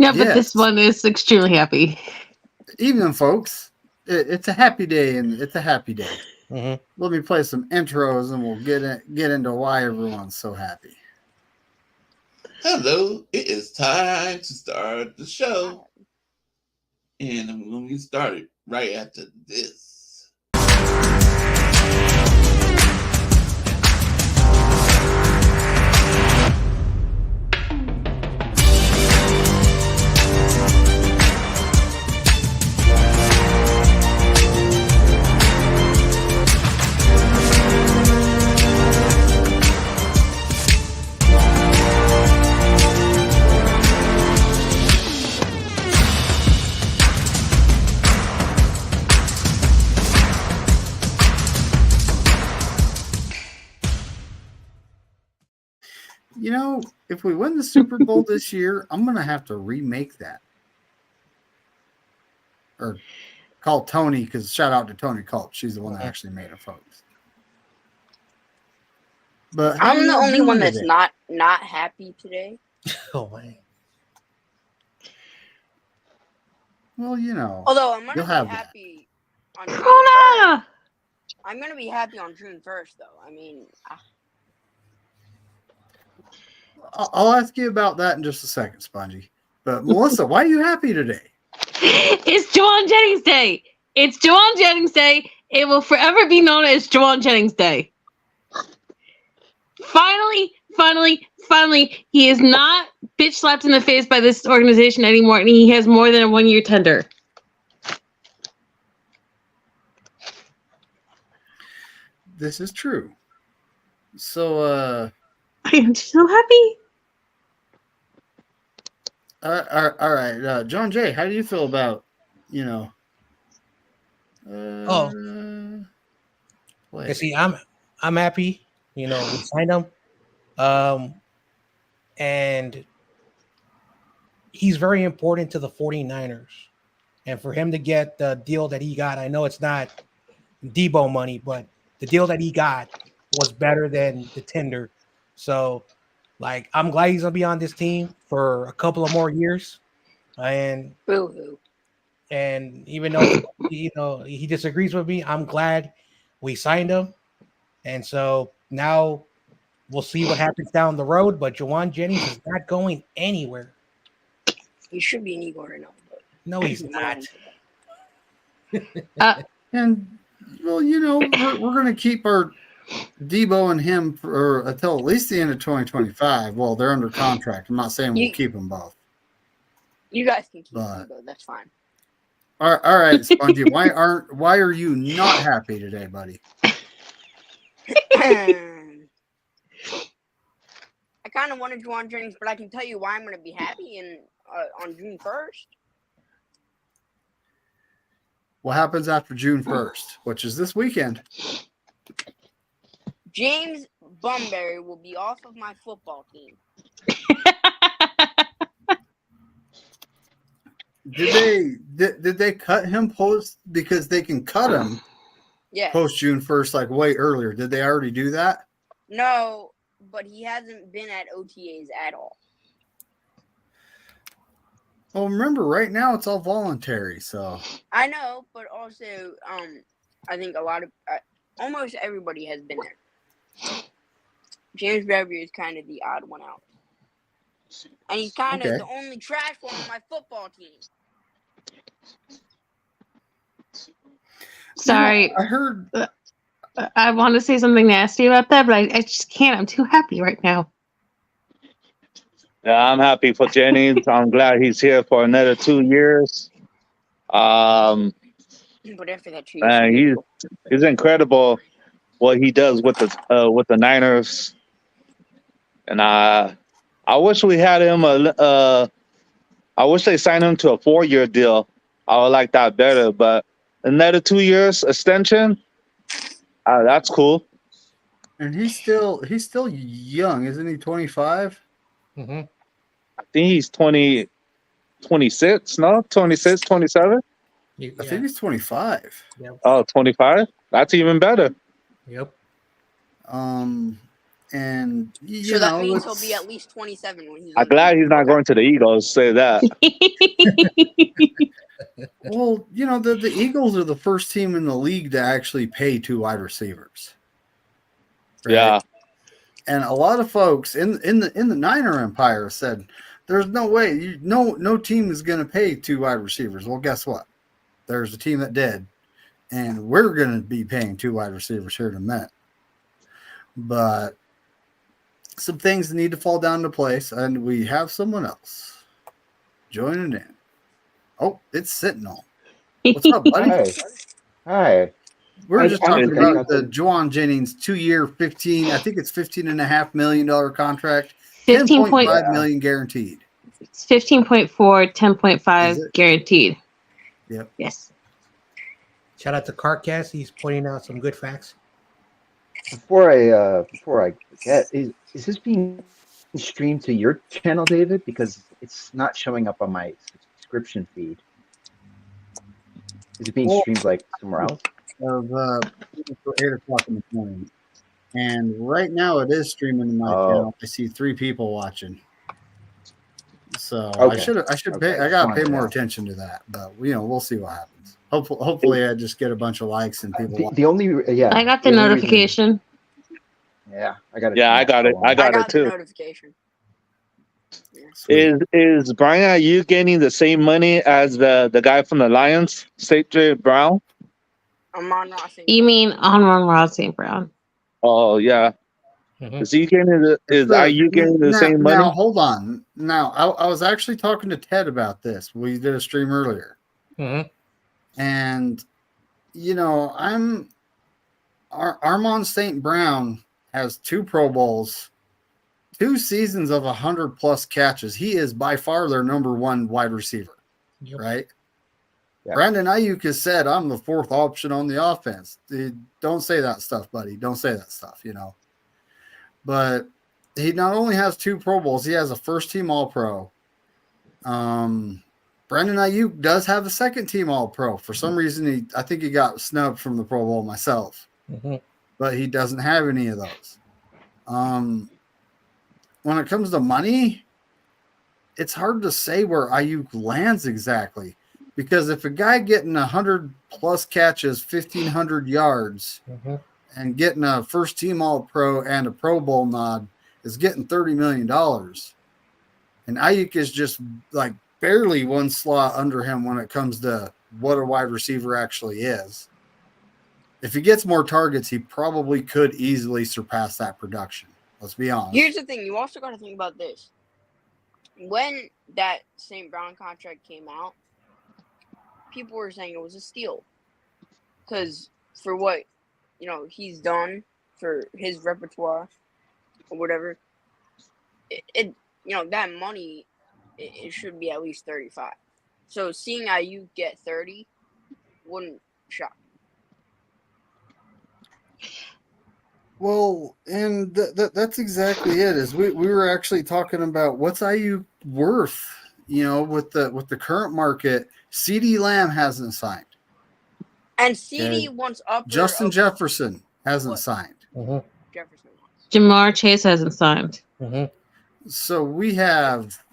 Yeah, but this Yes. one is extremely happy. Evening, folks. It's a happy day, and it's a happy day. Mm-hmm. Let me play some intros, and we'll get into why everyone's so happy. Hello, it is time to start the show. And I'm going to get started right after this. You know, if we win the Super Bowl this year, I'm going to have to remake that. Or call Tony, because shout out to Tony Culp. She's the one that actually made it, folks. But I'm the only one that's not happy today. Oh man. Well, you know. Although I'm gonna You'll be have happy on June 1st. Corona! I'm gonna be happy on June 1st, though. I mean, I'll ask you about that in just a second, Spongy. But Melissa, why are you happy today? It's Juwan Jennings Day. It's Juwan Jennings Day. It will forever be known as Juwan Jennings Day. Finally, he is not bitch slapped in the face by this organization anymore, and he has more than a 1-year tender. This is true. So, I am so happy. all right. John Jay, how do you feel about, you know? You see, I'm happy. You know, we signed him, and he's very important to the 49ers. And for him to get the deal that he got, I know it's not Debo money, but the deal that he got was better than the tender. So, like, I'm glad he's gonna be on this team for a couple of more years. And boo-hoo. And even though he disagrees with me, I'm glad we signed him. And so now we'll see what happens down the road. But Juwan Jennings is not going anywhere. He should be an Eagle right now. But No, he's not. And well, you know, we're going to keep our Debo and him for until at least the end of 2025. Well, they're under contract. I'm not saying we'll keep them both. You guys can keep Debo. That's fine. All right, Spongy. Why are you not happy today, buddy? I kind of wanted Juwan Jennings, but I can tell you why I'm going to be happy on June 1st. What happens after June 1st, which is this weekend? James Bunbury will be off of my football team. Did they cut him post because they can cut him? Yeah. Post June 1st, like way earlier. Did they already do that? No, but he hasn't been at OTAs at all. Well, remember, right now it's all voluntary, so. I know, but also, I think almost everybody has been there. James Bunbury is kind of the odd one out. And he's kind of the only trash one on my football team. Sorry. You know, I heard. I want to say something nasty about that, but I just can't. I'm too happy right now. Yeah, I'm happy for Jennings. I'm glad he's here for another 2 years. But after that 2 years, Man, he's incredible what he does with the Niners, and I wish we had him. I wish they signed him to a 4-year deal. I would like that better, but another 2 years extension, that's cool. And he's still young, isn't he? 25. Mm-hmm. I think he's 26, no? 26, 27? I think he's 25. Yep. Oh, 25? That's even better. Yep. And So that means he'll be at least 27 when he's. I'm glad he's not going to the Eagles. Say that. Well, the Eagles are the first team in the league to actually pay 2 wide receivers. Right? Yeah. And a lot of folks in the Niner Empire said, "There's no way, no team is going to pay 2 wide receivers." Well, guess what? There's a team that did, and we're going to be paying 2 wide receivers here in a minute. But some things need to fall down into place, and we have someone else joining in. Oh, it's Sentinel. What's up, buddy? Hi. Hi. We're just talking I'm- about the Juwan Jennings 2-year, $15.5 million contract, 15 $10.5 million guaranteed. It's 15.4, 10.5 Is it? guaranteed. Yep. Yes. Shout out to Carcast. He's pointing out some good facts. Before I forget, is this being streamed to your channel, David? Because it's not showing up on my subscription feed. Is it being streamed like somewhere else? Of 8 o'clock in the morning. And right now it is streaming to my channel. I see 3 people watching. So Okay. I should Okay. pay. I gotta pay Just more wanted to know. attention to that. But we'll see what happens. Hopefully I just get a bunch of likes and people. The only yeah. I got the only reason- notification. yeah, I got it. Yeah, I got it. I got it the too. notification. Sweet. Is Brian, are you getting the same money as the guy from the Lions, St.J. Brown? Amon Rossing. You mean on Rod St. Brown? Oh yeah. Mhm. Is he getting are you getting the same money? Now hold on. Now I was actually talking to Ted about this. We did a stream earlier, Mhm. and Armon St. Brown has 2 Pro Bowls, 2 seasons of 100+ catches. He is by far their number 1 wide receiver, Yep. right? Yeah. Brandon Ayuk has said, "I'm the 4th option on the offense." Don't say that stuff, buddy. Don't say that stuff. But he not only has 2 Pro Bowls, he has a first-team All-Pro. Brandon Ayuk does have a second-team All-Pro. For some reason, I think he got snubbed from the Pro Bowl myself, Mhm. but he doesn't have any of those. When it comes to money, it's hard to say where Ayuk lands exactly, because if a guy getting 100+ catches, 1,500 yards, Mhm. and getting a first-team All-Pro and a Pro Bowl nod is getting $30 million, and Ayuk is just like barely 1 slot under him when it comes to what a wide receiver actually is. If he gets more targets, he probably could easily surpass that production. Let's be honest. Here's the thing. You also got to think about this. When that St. Brown contract came out, people were saying it was a steal. Because for what, he's done for his repertoire or whatever, that money, it should be at least 35. So seeing Ayuk get 30 wouldn't shock. Well, and that's exactly it. Is we were actually talking about what's Ayuk worth? With the current market, CeeDee Lamb hasn't signed. And CD wants upper Justin of Jefferson hasn't what? signed. Mhm. Jefferson wants. Jamar Chase hasn't signed. Mhm. So we have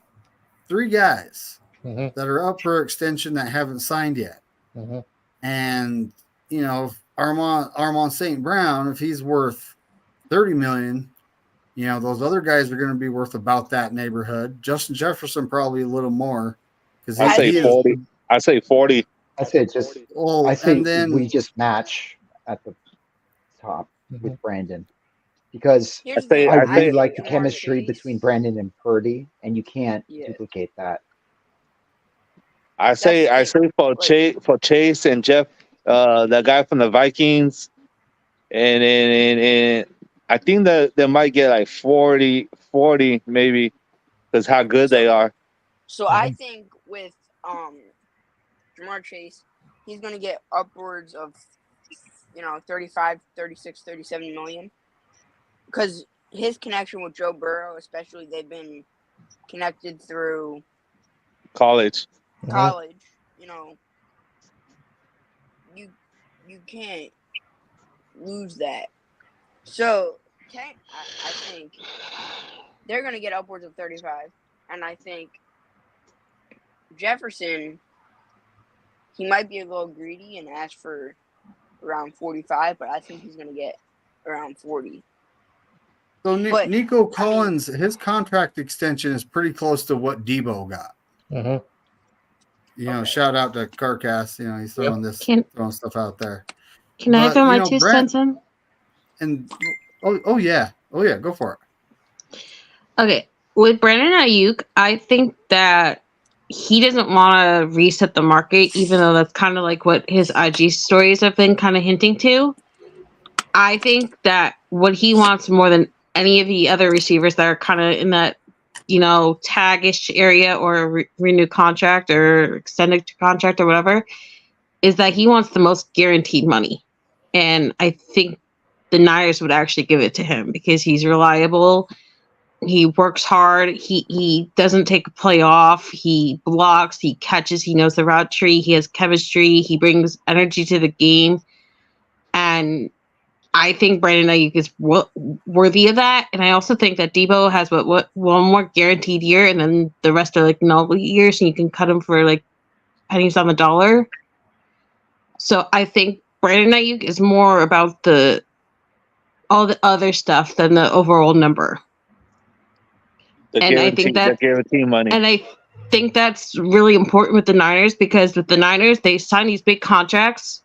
3 guys Mhm. that are up for extension that haven't signed yet. Mhm. And Armon St. Brown, if he's worth $30 million, those other guys are going to be worth about that neighborhood. Justin Jefferson probably a little more, because I say 40. I say 40. I say just. Well, I say and then we just match at the top Mhm. with Brandon, because Here's the thing. I I really think like the Jamar chemistry Chase- between Brandon and Purdy, and you can't Yeah. duplicate that. I say That's the thing, for like- Chase and Jeff, the guy from the Vikings, and I think that they might get like 40 maybe, because how good they are. So I think with Jamar Chase, he's going to get upwards of 35, 36, 37 million, because his connection with Joe Burrow, especially, they've been connected through College. Mhm. college. You can't lose that. So I think they're going to get upwards of 35. And I think Jefferson, he might be a little greedy and ask for around 45, but I think he's going to get around 40. So But, Nico Collins, his contract extension is pretty close to what Debo got. Mhm. You know, Okay. shout out to Carcass. You know, he's throwing throwing stuff out there. Can I But, throw you my know, 2 Brent- cents in? And oh yeah, go for it. Okay, with Brandon Ayuk, I think that he doesn't want to reset the market, even though that's kind of like what his IG stories have been kind of hinting to. I think that what he wants more than any of the other receivers that are kind of in that, tag-ish area or renew contract or extended contract or whatever, is that he wants the most guaranteed money. And I think the Niners would actually give it to him because he's reliable. He works hard. He doesn't take a play off. He blocks. He catches. He knows the route tree. He has chemistry. He brings energy to the game. And I think Brandon Ayuk is worthy of that. And I also think that Debo has what one more guaranteed year, and then the rest are like null years, and you can cut him for like pennies on the dollar. So I think Brandon Ayuk is more about all the other stuff than the overall number. The And I think guarantee money. And I think that's really important with the Niners, because with the Niners, they sign these big contracts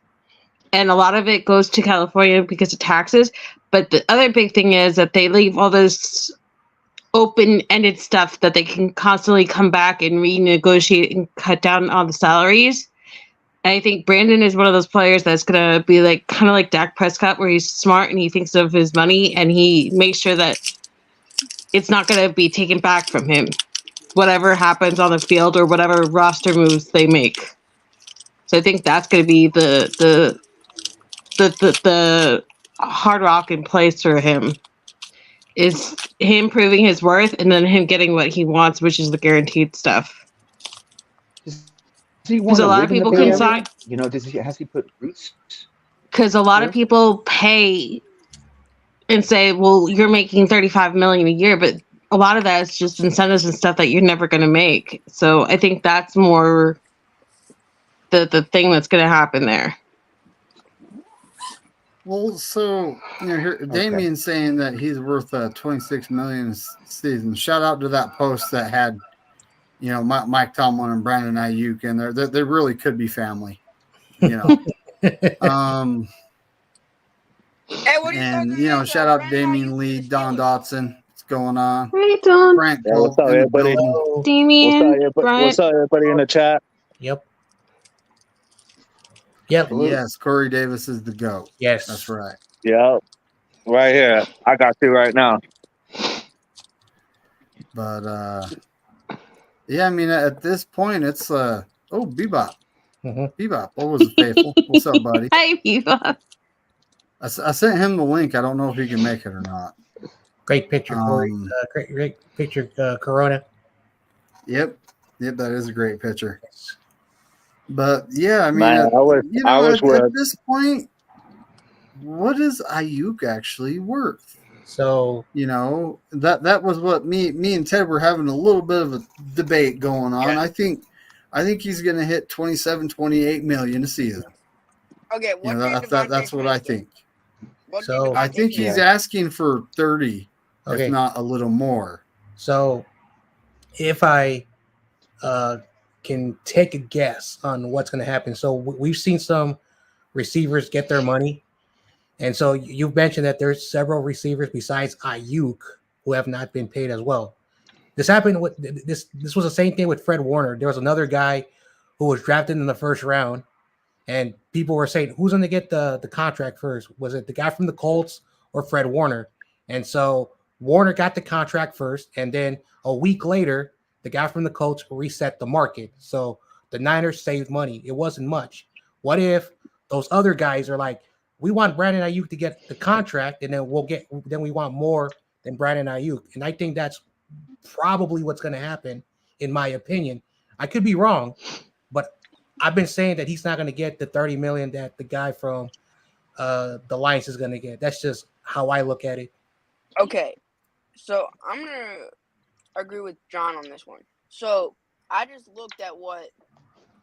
and a lot of it goes to California because of taxes. But the other big thing is that they leave all this open-ended stuff that they can constantly come back and renegotiate and cut down on the salaries. And I think Brandon is one of those players that's going to be like kind of like Dak Prescott, where he's smart and he thinks of his money and he makes sure that it's not going to be taken back from him, whatever happens on the field or whatever roster moves they make. So I think that's going to be the hard rock in place for him, is him proving his worth and then him getting what he wants, which is the guaranteed stuff. Does he Because want a to lot live of in the people Bay can Area? sign. You know, has he put roots? Because a lot of Here? people pay and say, "Well, you're making $35 million a year," but a lot of that is just incentives and stuff that you're never going to make. So I think that's more the thing that's going to happen there. Well, so here Damien's saying that he's worth $26 million a season. Shout out to that post that had, Mike Tomlin and Brandon Ayuk in there. They really could be family, Hey, what are you And talking about? shout out to Brandon Ayuk Damien to Lee, the Don Steelers. Dotson. What's going on? Right, Don. Frank Yeah, what's Cole up, in the everybody? building. Hello. Damien, What's up, everybody in the chat? Yep. Yep. And yes, Corey Davis is the GOAT. Yes. That's right. Yeah, right here. I got you right now. But yeah, I mean, at this point, it's Bebop. Mhm. Bebop, what was it, faithful? What's up, buddy? Hi, Viva. I sent him the link. I don't know if he can make it or not. Great picture, Corey. Great picture, Corona. Yep, that is a great picture. But yeah, I mean, Man, at this point, what is Ayuk actually worth? So that was what me and Ted were having a little bit of a debate going on. Yeah. I think he's going to hit 27, 28 million a season. Okay, That's what I think. So I think he's asking for 30, Okay. if not a little more. So if I can take a guess on what's going to happen. So we've seen some receivers get their money. And so you've mentioned that there's several receivers besides Ayuk who have not been paid as well. This happened with this was the same thing with Fred Warner. There was another guy who was drafted in the first round, and people were saying, who's going to get the contract first? Was it the guy from the Colts or Fred Warner? And so Warner got the contract first, and then a week later, the guy from the Colts reset the market. So the Niners saved money. It wasn't much. What if those other guys are like, we want Brandon Ayuk to get the contract, and then we want more than Brandon Ayuk. And I think that's probably what's going to happen, in my opinion. I could be wrong, but I've been saying that he's not going to get the $30 million that the guy from the Lions is going to get. That's just how I look at it. Okay, so I'm gonna agree with John on this one. So I just looked at what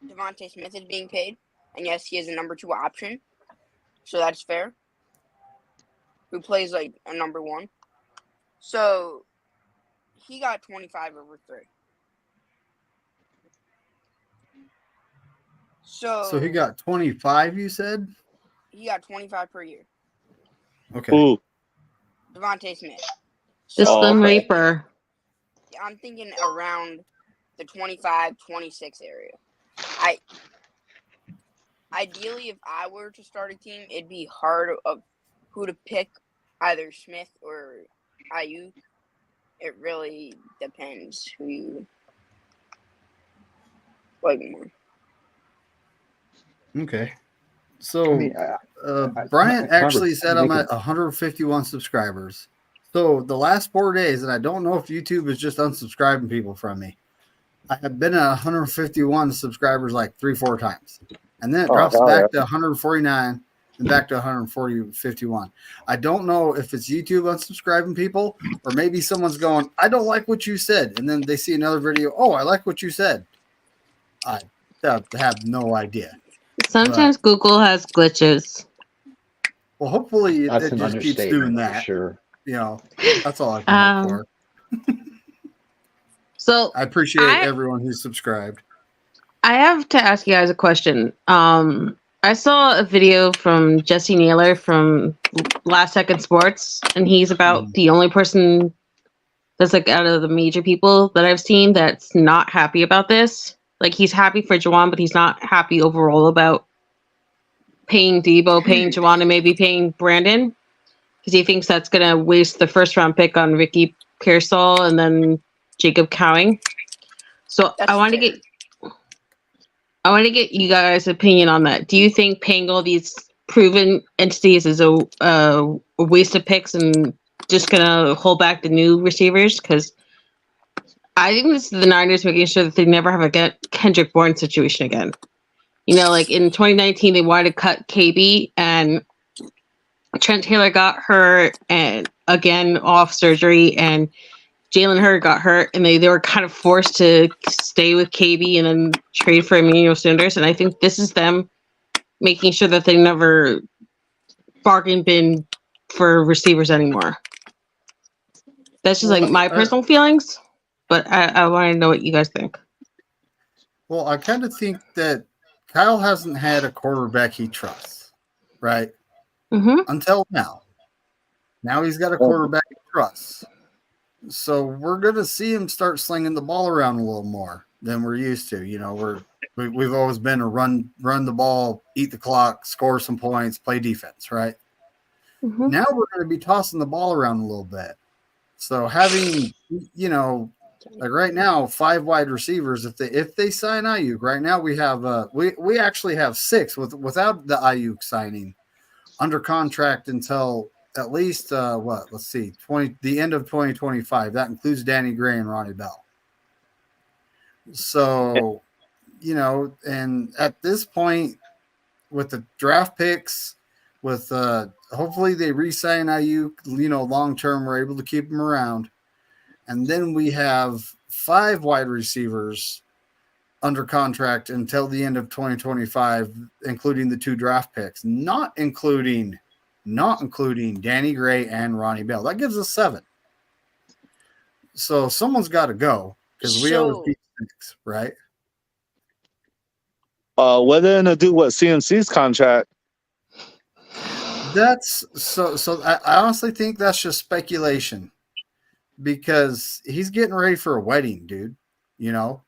Devontae Smith is being paid, and yes, he is a number 2 option, so that's fair. Who plays like a number 1? So he got 25 over 3. So he got 25, you said? He got 25 per year. Okay. Ooh, Devontae Smith. The So Slim I'm Reaper. I'm thinking around the 25, 26 area. Ideally, if I were to start a team, it'd be hard of who to pick, either Smith or Ayuk. It really depends who you like more. Okay. So I mean, Bryant can I actually said I'm make at 151 subscribers. So the last 4 days, and I don't know if YouTube is just unsubscribing people from me. I have been at 151 subscribers like 3-4 times. And then it drops hell back yeah. to 149 and back to 51. I don't know if it's YouTube unsubscribing people or maybe someone's going, I don't like what you said. And then they see another video. Oh, I like what you said. I have no idea. Sometimes Google has glitches. Well, hopefully That's it an just keeps doing understatement for that. sure. You know, that's all I can hope for. So I appreciate everyone who's subscribed. I have to ask you guys a question. I saw a video from Jesse Naylor from Last Second Sports, and he's about the only person that's like out of the major people that I've seen that's not happy about this. Like he's happy for Juwan, but he's not happy overall about paying Debo, paying Juwan, and maybe paying Brandon because he thinks that's gonna waste the first round pick on Ricky Pearsall and then Jacob Cowing. So That's I want fair. to get you guys' opinion on that. Do you think paying all these proven entities is a waste of picks and just gonna hold back the new receivers? Because I think this is the Niners making sure that they never have a Kendrick Bourne situation again. You know, like in 2019, they wanted to cut KB and Trent Taylor got hurt and again off surgery, and Jalen Hurd got hurt, and they were kind of forced to stay with KB and then trade for Emmanuel Sanders. And I think this is them making sure that they never bargain bin for receivers anymore. That's just like my personal feelings, but I want to know what you guys think. Well, I kind of think that Kyle hasn't had a quarterback he trusts, right? Until now. Now he's got a quarterback he trusts. So we're going to see him start slinging the ball around a little more than we're used to. You know, we've always been a run the ball, eat the clock, score some points, play defense, right? Now we're going to be tossing the ball around a little bit. So having, you know, like right now, 5 wide receivers. If they sign Ayuk, right now we have we actually have 6 without the Ayuk signing under contract until at least let's see, the end of 2025. That includes Danny Gray and Ronnie Bell. So, you know, and at this point, with the draft picks, with hopefully they re-sign Ayuk, you know, long term, we're able to keep him around. And then we have 5 wide receivers under contract until the end of 2025, including the 2 draft picks, not including Danny Gray and Ronnie Bell. That gives us 7. So someone's got to go because we always beat 6, right? What they're gonna do with CMC's contract? That's so. I honestly think that's just speculation because he's getting ready for a wedding, dude. You know,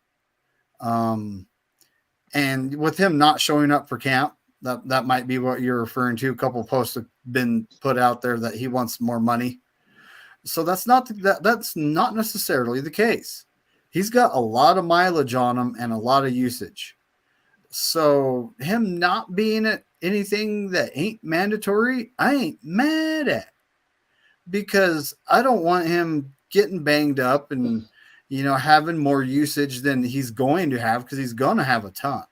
and with him not showing up for camp, that might be what you're referring to. A couple of posts have been put out there that he wants more money. So that's not necessarily the case. He's got a lot of mileage on him and a lot of usage. So him not being at anything that ain't mandatory, I ain't mad at, because I don't want him getting banged up and, you know, having more usage than he's going to have, because he's going to have a ton.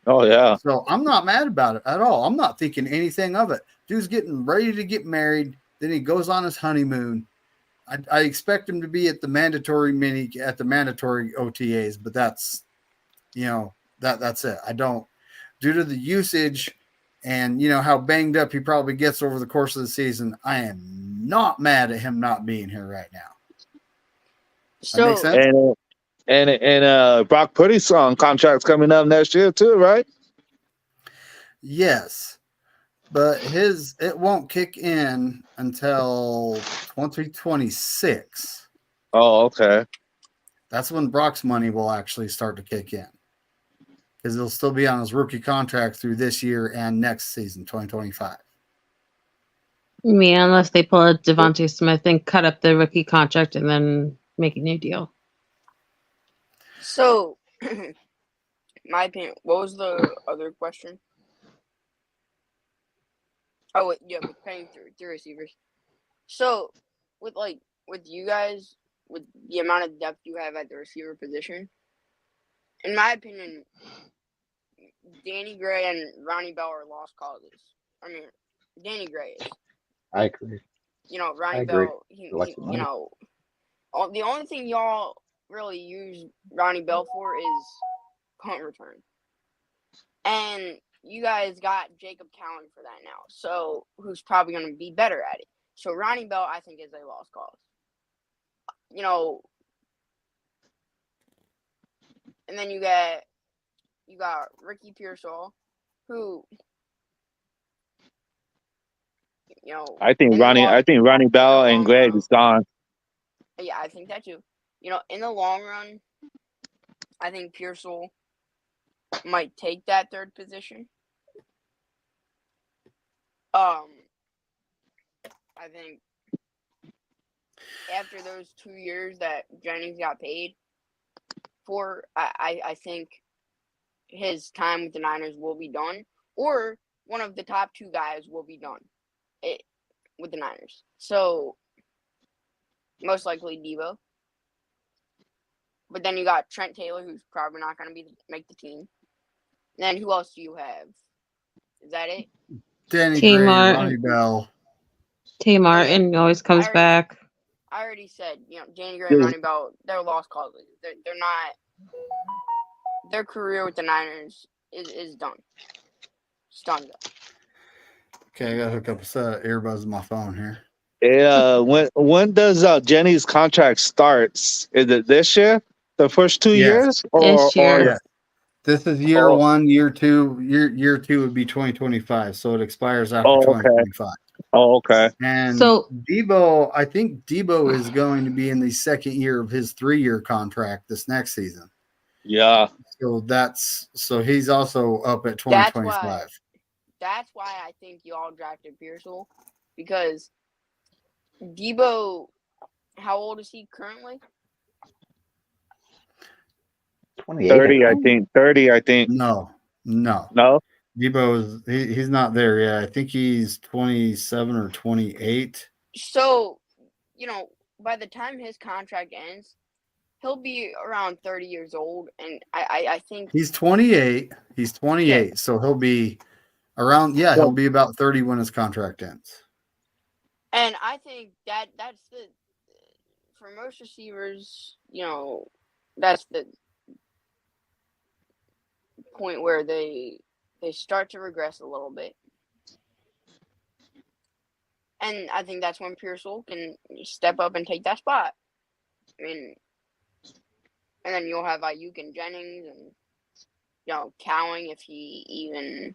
Oh, yeah. So I'm not mad about it at all. I'm not thinking anything of it. Dude's getting ready to get married. Then he goes on his honeymoon. I expect him to be at the mandatory OTAs, but that's that's it. I don't, due to the usage and how banged up he probably gets over the course of the season. I am not mad at him not being here right now. That makes So sense. And Brock Purdy's contract's coming up next year too, right? Yes, but it won't kick in until 2026. Oh, okay. That's when Brock's money will actually start to kick in, because he'll still be on his rookie contract through this year and next season, 2025. Yeah, unless they pull a Devontae Smith and cut up the rookie contract and then make a new deal. So, my opinion. What was the other question? Oh, with paying through receivers. So, with you guys, with the amount of depth you have at the receiver position, in my opinion, Danny Gray and Ronnie Bell are lost causes. I mean, Danny Gray is. I agree. Ronnie agree. Bell. Lots of money. The only thing y'all really use Ronnie Bell for is punt return, and you guys got Jacob Cowan for that now. So who's probably going to be better at it? So Ronnie Bell, I think, is a lost cause. And then you got Ricky Pearsall, who I think Ronnie Bell and Greg is gone. Yeah, I think that too. In the long run, I think Pearsall might take that third position. I think after those 2 years that Jennings got paid for, I think his time with the Niners will be done, or one of the top two guys will be done with the Niners. So most likely Debo. But then you got Trent Taylor, who's probably not going to make the team. And then who else do you have? Is that it? Danny T. Gray, Martin. Ronnie Bell. T. Martin always comes back. I already said, Danny Gray and Ronnie Bell, they're lost causes. They're not. Their career with the Niners is done. It's done. Okay, I got to hook up a set of earbuds in my phone here. Yeah. When does Jenny's contract starts? Is it this year? The first 2 years? This year. Yeah. This is year one. Year two would be 2025. So it expires after 2025. Oh, okay. And So Debo, I think Debo is going to be in the second year of his 3-year contract this next season. Yeah. So he's also up at 2025. That's why I think y'all drafted Pearsall, because Debo, how old is he currently? 28. 30, I think. 30, I think. No. Debo he's not there yet. I think he's 27 or 28. So, by the time his contract ends, he'll be around 30 years old, and I think he's 28. He's 28, yeah. So he'll be around. Yeah, he'll be about 30 when his contract ends. And I think that's for most receivers, that's the point where they start to regress a little bit. And I think that's when Pearsall can step up and take that spot. I mean, and then you'll have Ayuk and Jennings and, Cowing if he even,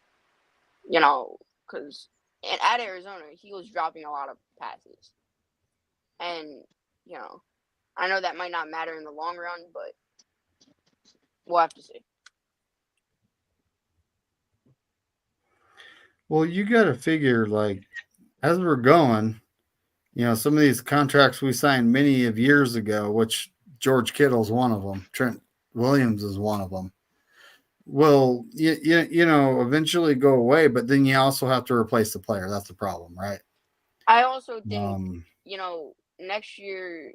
because at Arizona, he was dropping a lot of passes. And, I know that might not matter in the long run, but we'll have to see. Well, you got to figure, as we're going, some of these contracts we signed many of years ago, which George Kittle's one of them, Trent Williams is one of them, will, eventually go away, but then you also have to replace the player. That's the problem, right? I also think, next year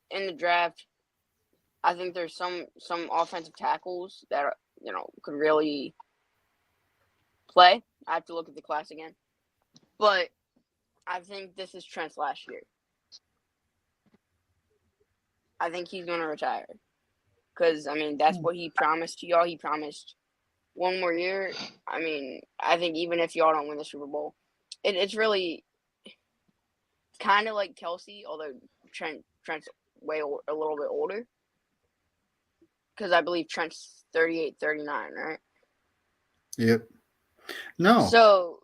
in the draft, I think there's some offensive tackles that, could really play. I have to look at the class again. But I think this is Trent's last year. I think he's going to retire. Because, I mean, that's what he promised to y'all. He promised one more year. I mean, I think even if y'all don't win the Super Bowl, it's really kind of like Kelsey, although Trent's a little bit older. Because I believe Trent's 38, 39, right? Yep. No. So.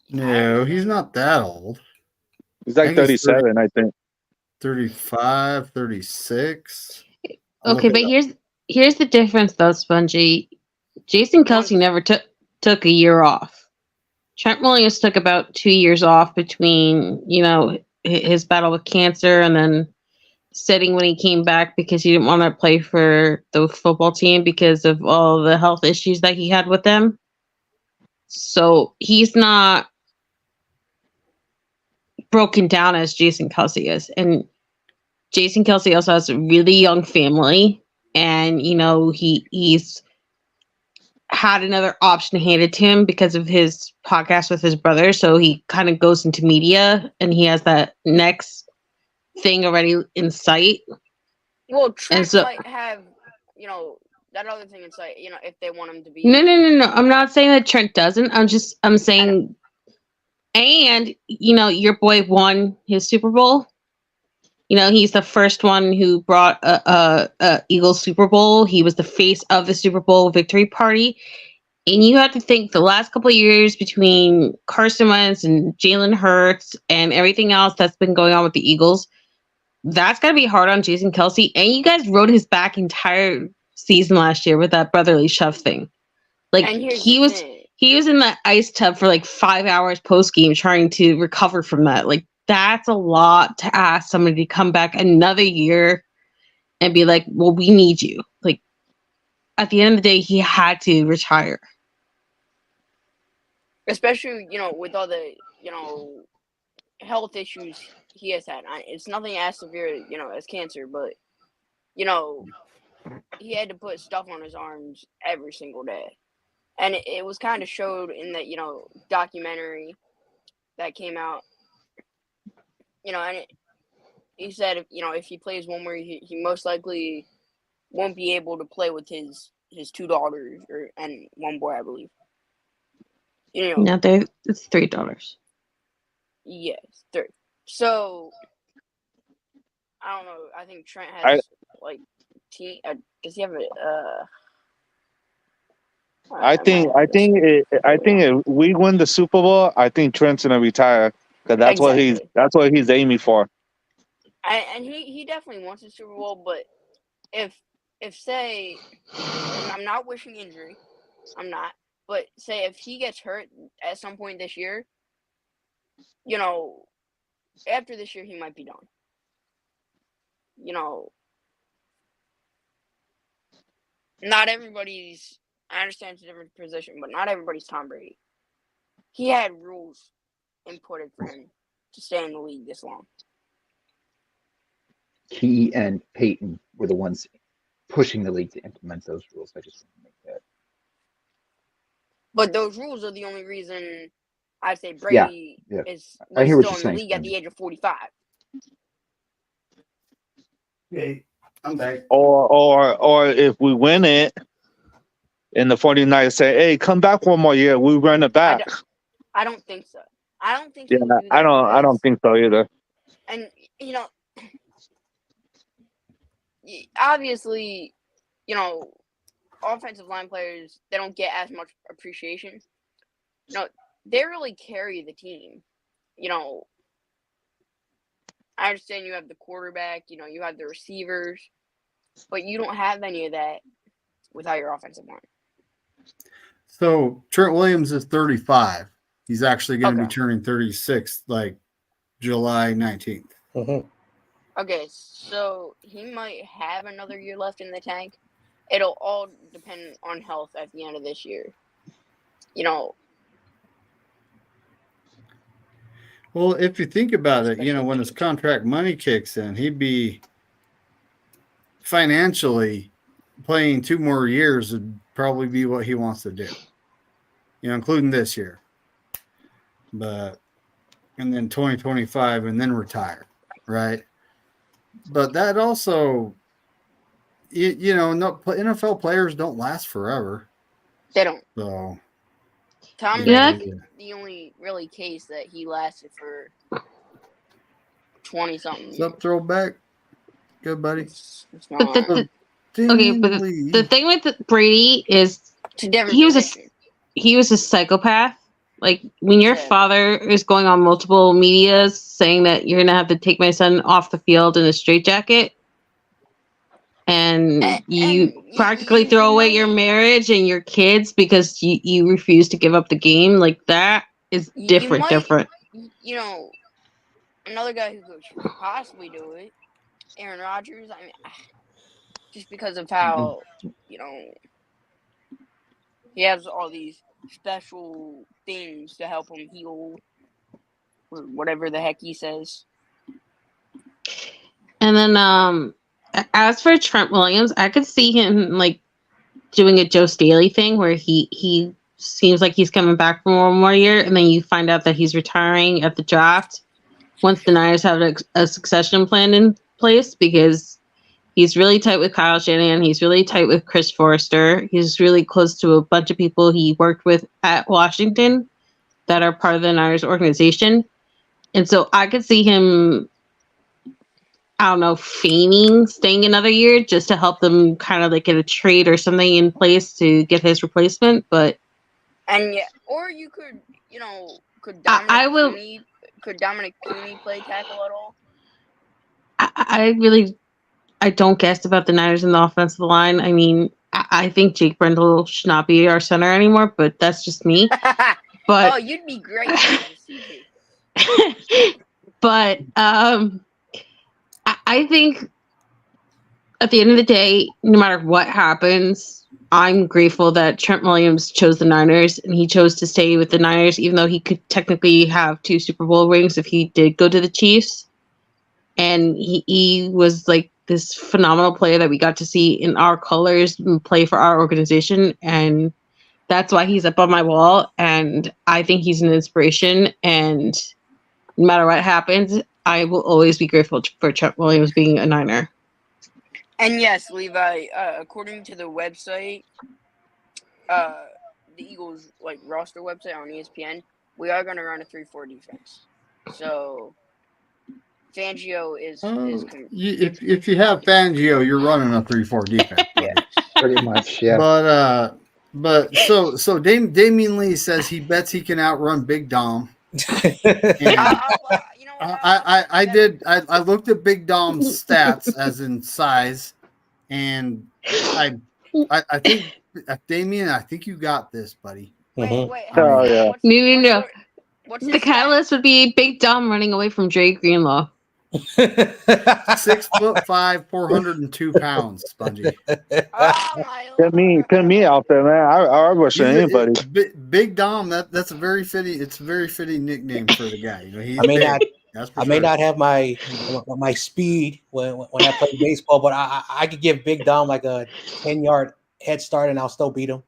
No, he's not that old. He's like 37, I think. 35, 36. Okay, but here's the difference, though, Spongy. Jason Kelsey never took a year off. Trent Williams took about 2 years off between, his battle with cancer and then sitting when he came back because he didn't want to play for the football team because of all the health issues that he had with them. So he's not broken down as Jason Kelsey is. And Jason Kelsey also has a really young family. And, he's had another option handed to him because of his podcast with his brother. So he kind of goes into media and he has that next thing already in sight. Well, Trent might have, that other thing in sight, if they want him to be. No. I'm not saying that Trent doesn't. I'm saying, and, your boy won his Super Bowl. He's the first one who brought a Eagles Super Bowl. He was the face of the Super Bowl victory party. And you have to think the last couple of years between Carson Wentz and Jalen Hurts and everything else that's been going on with the Eagles, that's got to be hard on Jason Kelsey. And you guys rode his back entire season last year with that brotherly shove thing. Like he was in the ice tub for like 5 hours post game trying to recover from that. Like that's a lot to ask somebody to come back another year and be like, well, we need you. Like at the end of the day, he had to retire. Especially, with all the, health issues he has had. It's nothing as severe, as cancer, but, he had to put stuff on his arms every single day. And it was kind of showed in that, documentary that came out, and he said, if he plays one more, he most likely won't be able to play with his 2 daughters and 1 boy, I believe. No, it's 3 daughters. Yes, 3. So I don't know. I think Trent has does he have a? I think if we win the Super Bowl, I think Trent's gonna retire because that's what he's aiming for. And he definitely wants a Super Bowl, but if say, I'm not wishing injury, I'm not, but say if he gets hurt at some point this year, after this year he might be done. Not everybody's. I understand it's a different position, but not everybody's Tom Brady. He had rules imported for him to stay in the league this long. He and Peyton were the ones pushing the league to implement those rules. I just want to make that. But those rules are the only reason I say Brady was still in the league at the age of 45. Okay, I'm back. Or if we win it, and the 49ers say, "Hey, come back one more year. We run it back." I don't think so. I don't think. Yeah, I don't think so either. And obviously, offensive line players, they don't get as much appreciation. They really carry the team. I understand you have the quarterback, you have the receivers, but you don't have any of that without your offensive line. So Trent Williams is 35. He's actually going to be turning 36 like July 19th. Mm-hmm. Okay, so he might have another year left in the tank. It'll all depend on health at the end of this year. Well, if you think about it, when his contract money kicks in, he'd be financially playing 2 more years would probably be what he wants to do, including this year. But and then 2025 and then retire, right? But that also, no NFL players don't last forever. They don't. So Tom Yeah. Brady's the only really case that he lasted for 20-something What's years. up, throwback? Good buddy. It's But not. okay, Damian but Lee. the thing with Brady is It's a different he was a position. he was a psychopath. Like when your Exactly. father is going on multiple medias saying that you're gonna have to take my son off the field in a straitjacket, and you practically throw away your marriage and your kids because you refuse to give up the game, like that is different. You know, another guy who could possibly do it, Aaron Rodgers. I mean, just because of how he has all these special things to help him heal, or whatever the heck he says. And then as for Trent Williams, I could see him like doing a Joe Staley thing where he seems like he's coming back for one more year, and then you find out that he's retiring at the draft once the Niners have a succession plan in place, because he's really tight with Kyle Shanahan. He's really tight with Chris Forrester. He's really close to a bunch of people he worked with at Washington that are part of the Niners organization. And so I could see him, I don't know, feigning staying another year just to help them kind of like get a trade or something in place to get his replacement. But or you could, could Dominic Puny play tackle at all? I don't guess about the Niners in the offensive line. I mean, I think Jake Brendel should not be our center anymore, but that's just me. But oh, you'd be great as a CG. But I think at the end of the day, no matter what happens, I'm grateful that Trent Williams chose the Niners, and he chose to stay with the Niners, even though he could technically have 2 Super Bowl rings if he did go to the Chiefs. And he was like this phenomenal player that we got to see in our colors and play for our organization. And that's why he's up on my wall. And I think he's an inspiration. And no matter what happens, I will always be grateful for Trent Williams being a Niner. And yes, Levi, according to the website, the Eagles roster website on ESPN, we are going to run a 3-4 defense. So Fangio is. If you have Fangio, you're running a 3-4 defense. Yeah, pretty much. Yeah. But so Damian Lee says he bets he can outrun Big Dom. I looked at Big Dom's stats as in size, and I think Damien, I think you got this, buddy. Wait. Oh, yeah. No. What's The catalyst would be Big Dom running away from Dre Greenlaw. 6'5", 402 pounds, Spongy. Put me out there, man. I wish anybody. Big Dom. That's a very fitting. It's a very fitting nickname for the guy. He's I may not have my speed when I play baseball, but I could give Big Dom like a 10-yard head start, and I'll still beat him.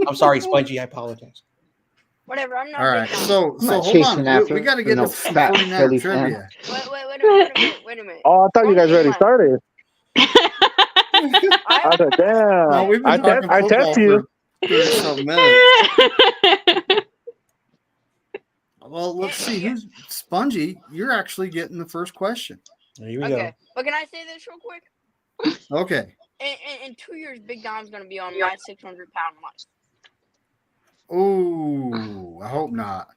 I'm sorry, Spongy. I apologize. Whatever. I'm not. All right. So hold on. We got to get to some 49 trivia. Wait a minute. Oh, I thought you guys already started. I thought, damn. No, we've been talking I football text you. for some minutes. Well, let's see. Who's Spongy? You're actually getting the first question. Here we go. But can I say this real quick? Okay. In 2 years, Big Dom's going to be on my 600-pound line. Oh, I hope not.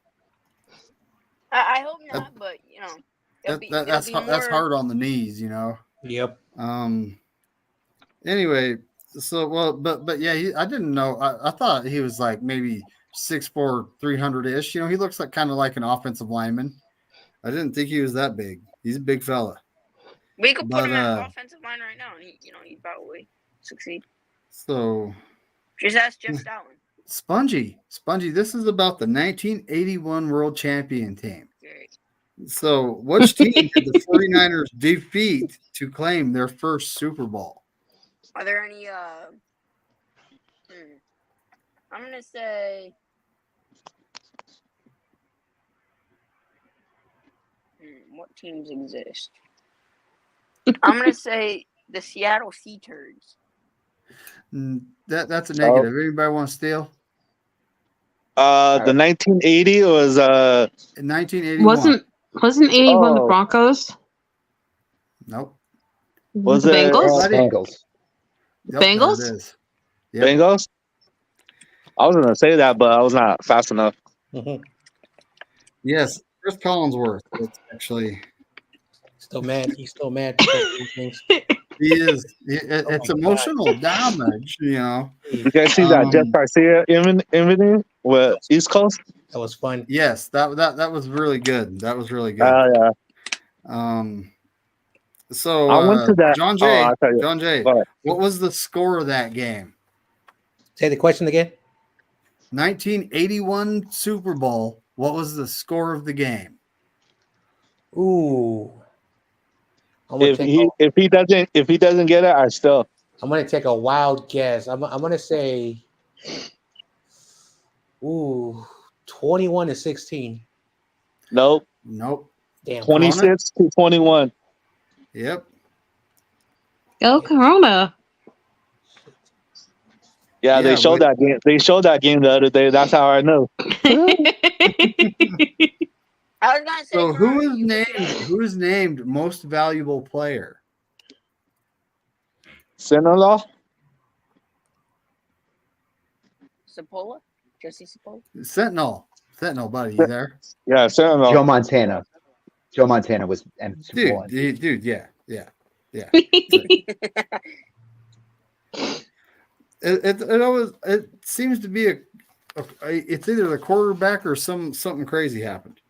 I hope not, but that's hard on the knees, Yep. Anyway, so but yeah, I didn't know. I thought he was like maybe 6'4", 300-ish. He looks like kind of like an offensive lineman. I didn't think he was that big. He's a big fella. We could put him at offensive line right now, and he'd probably succeed. So just ask Jeff Stoutland. Spongy, this is about the 1981 World Champion team. Great. So which team did the 49ers defeat to claim their first Super Bowl? Are there any I'm gonna say What teams exist? I'm gonna say the Seattle Sea Turds. That's a negative. Anybody want to steal? The 1980 was In 1981. Wasn't 81 the Broncos? Nope. Was the it, Bengals? Bengals. Yep, Bengals? there it is. Yep. Bengals? I was gonna say that, but I was not fast enough. Yes, Chris Collinsworth. It's actually Still mad. He's still mad because of these things. he is. It's emotional damage. You know. You guys see that Jeff Garcia interview with East Coast? That was fun. Yes, that was really good. That was really good. Yeah. So I went to that. John Jay. I'll tell you. John Jay. Go ahead. What was the score of that game? Say the question again. 1981 Super Bowl. What was the score of the game? Ooh. If he doesn't get it, I still. I'm gonna take a wild guess. I'm gonna say, 21-16. Nope. Damn. 26-21. Yep. Go Corona. Yeah, they showed that game. They showed that game the other day. That's how I know. I was gonna say. So who is named most valuable player? Sinaloa? Sapola? Jesse Sapola? Sentinel, buddy, you there? Yeah, Sinaloa. Joe Montana. Joe Montana was dude, yeah. It seems to be it's either the quarterback or something crazy happened.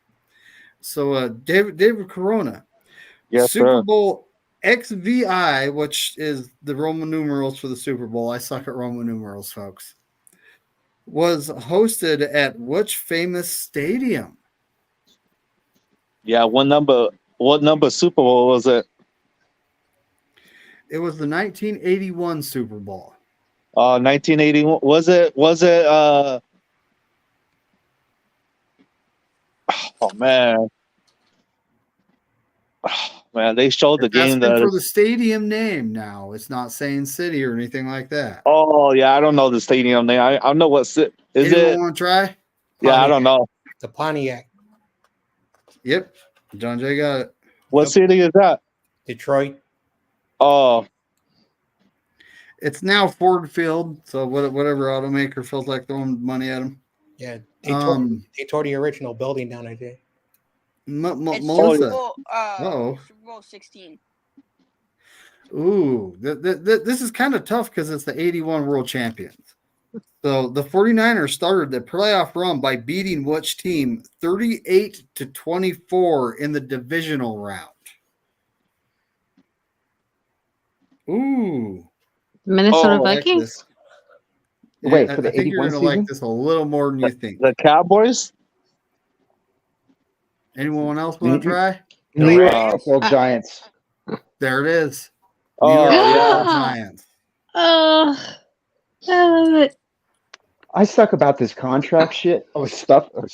So David Corona, yes, Super sir. Bowl XVI, which is the Roman numerals for the Super Bowl. I suck at Roman numerals, folks. Was hosted at which famous stadium? Yeah, what number Super Bowl was it? It was the 1981 Super Bowl. 1981. Was it oh man. Man, they showed the game for the stadium name now. It's not saying city or anything like that. Oh yeah, I don't know the stadium name. I know what is Anyone it. Want to try? Yeah, I don't know. The Pontiac. Yep, John Jay got it. What city is that? Detroit. Oh, it's now Ford Field. So whatever automaker feels like throwing money at them. Yeah, they tore the original building down. I think. Melissa. Super Bowl 16. Ooh, this is kind of tough because it's the 81 world champions. So the 49ers started the playoff run by beating which team 38-24 in the divisional round? Ooh. Minnesota Vikings? Wait, for the I think 81 you're going to season? like this a little more than you think. The Cowboys? Anyone else want to try? New York Football Giants. There it is. Oh, New York yeah. Giants. Oh, I love it. I suck about this contract shit. I suck about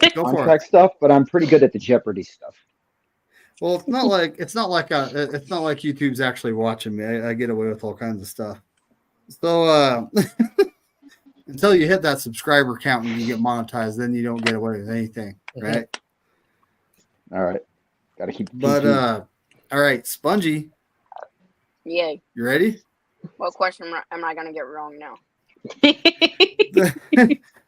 the contract stuff, but I'm pretty good at the Jeopardy stuff. Well, it's not like YouTube's actually watching me. I get away with all kinds of stuff. So until you hit that subscriber count and you get monetized, then you don't get away with anything, right? All right, got to keep. But all right, Spongy. Yeah. You ready? What question am I gonna get wrong now? The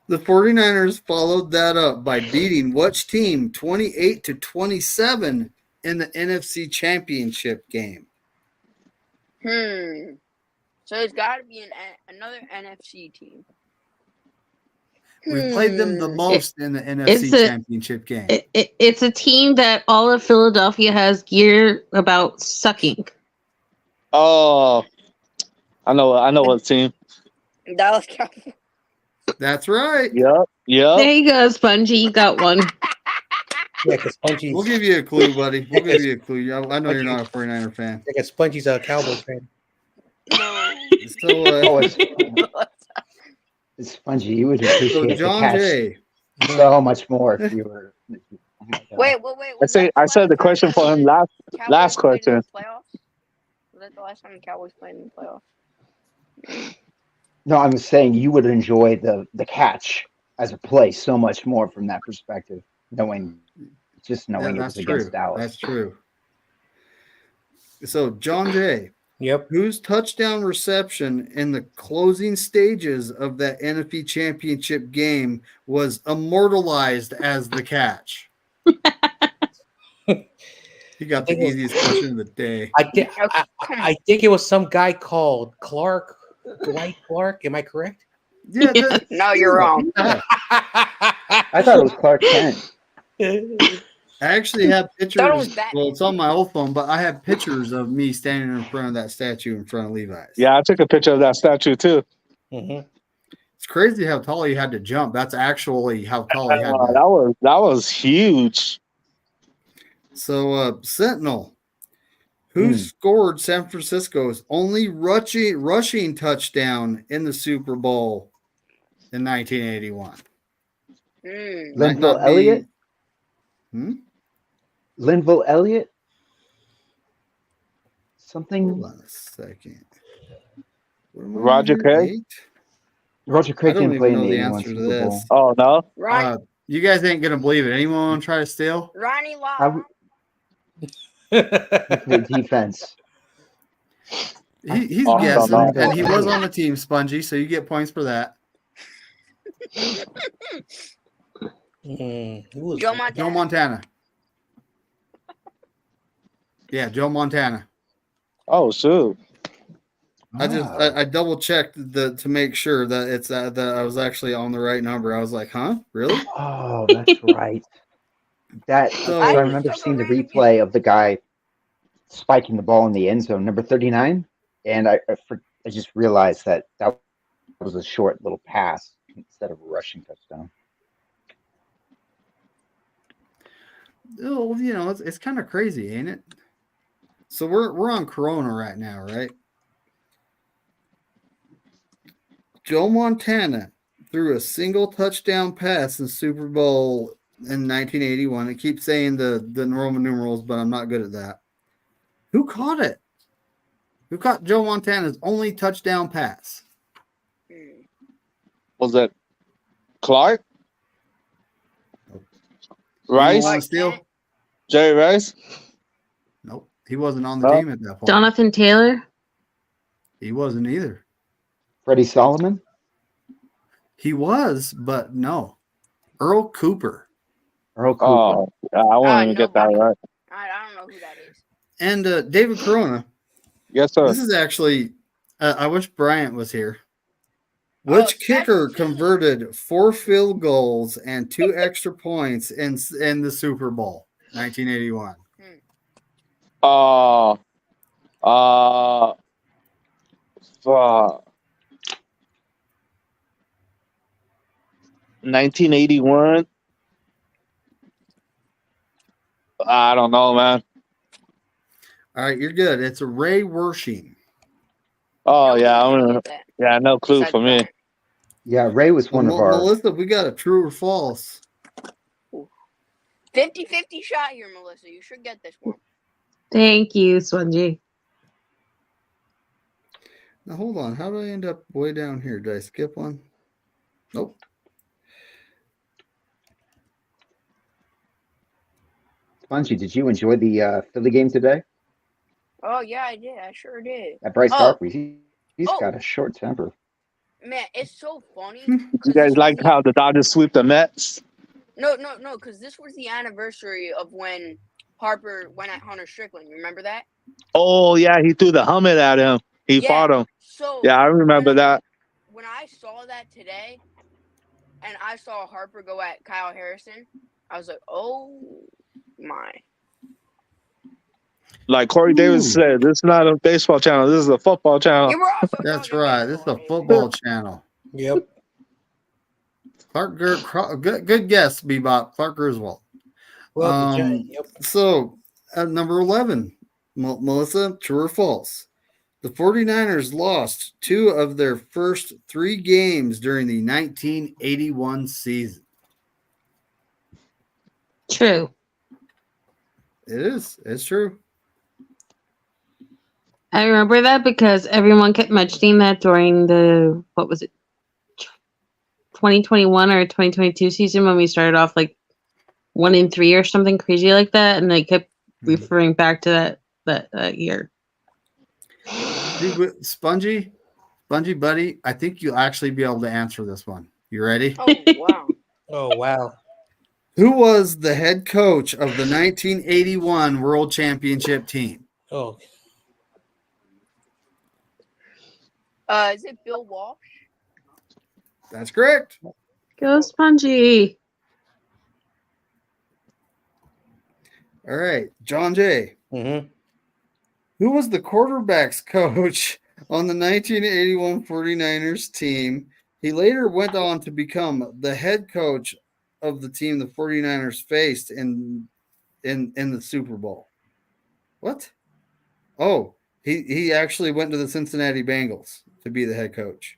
49ers followed that up by beating which team 28-27 in the NFC Championship game? So it's got to be another NFC team. We played them the most in the NFC Championship game. It's a team that all of Philadelphia has gear about sucking. Oh, I know what team. Dallas Cowboys. That's right. Yep. There you go, Spongy. You got one. Yeah, because Spongy's. We'll give you a clue, buddy. We'll give you a clue. I know you're not a 49er fan. I guess Spongy's a Cowboys fan. So, Spongy, you would appreciate John the catch Jay. so much more if you were. Wait. Was I that the said the last question time for him the Cowboys last played in question. the playoffs? Was that the last time the Cowboys played in the playoffs? No, I'm saying you would enjoy the catch as a play so much more from that perspective, knowing Yeah, it that's was against true. Dallas. That's true. So, John Jay, Yep. whose touchdown reception in the closing stages of that NFC Championship game was immortalized as the catch? He got the think it was- easiest question of the day. I think it was some guy called Dwight Clark. Am I correct? Yeah, that's No, you're true. wrong. Yeah. I thought it was Clark Kent. I actually have Thought it was pictures. Batman. Well, it's on my old phone, but I have pictures of me standing in front of that statue in front of Levi's. Yeah, I took a picture of that statue too. Mhm. It's crazy how tall he had to jump. That's actually how tall he had to. That was huge. So, Sentinel, who scored San Francisco's only rushing touchdown in the Super Bowl in 1981? Linville Elliott? Linville Elliott? Something. Hold on a second. Roger Craig? Roger I Craig don't didn't play even in know the the 81 answer to Super this. Bowl. Oh no. You guys ain't gonna believe it. Anyone want to try to steal? Ronnie Lott. He played defense. He's Oh, guessing, no. and he was on the team, Spongy, so you get points for that. Joe Montana. Joe Montana. Yeah, Joe Montana. Oh shoot. I double checked to make sure that it's that I was actually on the right number. I was like, huh, really? Oh, that's right. So I remember seeing the replay of the guy spiking the ball in the end zone, number 39, and I just realized that was a short little pass instead of a rushing touchdown. Oh, it's kind of crazy, ain't it? So we're on Corona right now, right? Joe Montana threw a single touchdown pass in Super Bowl in 1981. I keep saying the Roman numerals, but I'm not good at that. Who caught it? Who caught Joe Montana's only touchdown pass? Was that Clark? Rice? Rice? Steal? Jerry Rice? Nope. He wasn't on the team at that point. Jonathan Taylor? He wasn't either. Freddie Solomon? He was, but no. Earl Cooper. Earl Cooper. Oh, I won't even get that right. I don't know who that is. And David Corona. Yes, sir. This is actually, I wish Bryant was here. Which kicker converted 4 field goals and 2 extra points in the Super Bowl 1981? Fuck. 1981. I don't know, man. All right, you're good. It's Ray Wershing. Oh yeah, no clue for me. Yeah, Ray was one of our. Melissa, we got a true or false. 50-50 shot here, Melissa. You should get this one. Thank you, Spongy. Now hold on. How did I end up way down here? Did I skip one? Nope. Spongy, did you enjoy the Philly game today? Oh yeah, I did. I sure did. That Bryce Harper, he's got a short temper. Man, it's so funny. You guys like how the Dodgers sweep the Mets? No, because this was the anniversary of when Harper went at Hunter Strickland. You remember that? Oh yeah, he threw the helmet at him. He fought him. So yeah, I remember that. When I saw that today, and I saw Harper go at Kyle Harrison, I was like, oh my. Like Corey Davis said, this is not a baseball channel. This is a football channel. That's right. This is a football channel. Yep. Good guess, Bebop. Clark Griswold. Well, yep. So, at number 11, Melissa, true or false? The 49ers lost 2 of their first 3 games during the 1981 season. True. It is. It's true. I remember that because everyone kept mentioning that during the, what was it, 2021 or 2022 season when we started off like 1-3 or something crazy like that, and they kept referring back to that year. Dude, Spongy buddy, I think you'll actually be able to answer this one. You ready? Oh wow. Oh wow. Who was the head coach of the 1981 World Championship team? Oh, Is it Bill Walsh? That's correct. Go Spongy. All right, John Jay. mm-hmm. Who was the quarterbacks coach on the 1981 49ers team? He later went on to become the head coach of the team the 49ers faced in the Super Bowl. What? Oh, he actually went to the Cincinnati Bengals to be the head coach.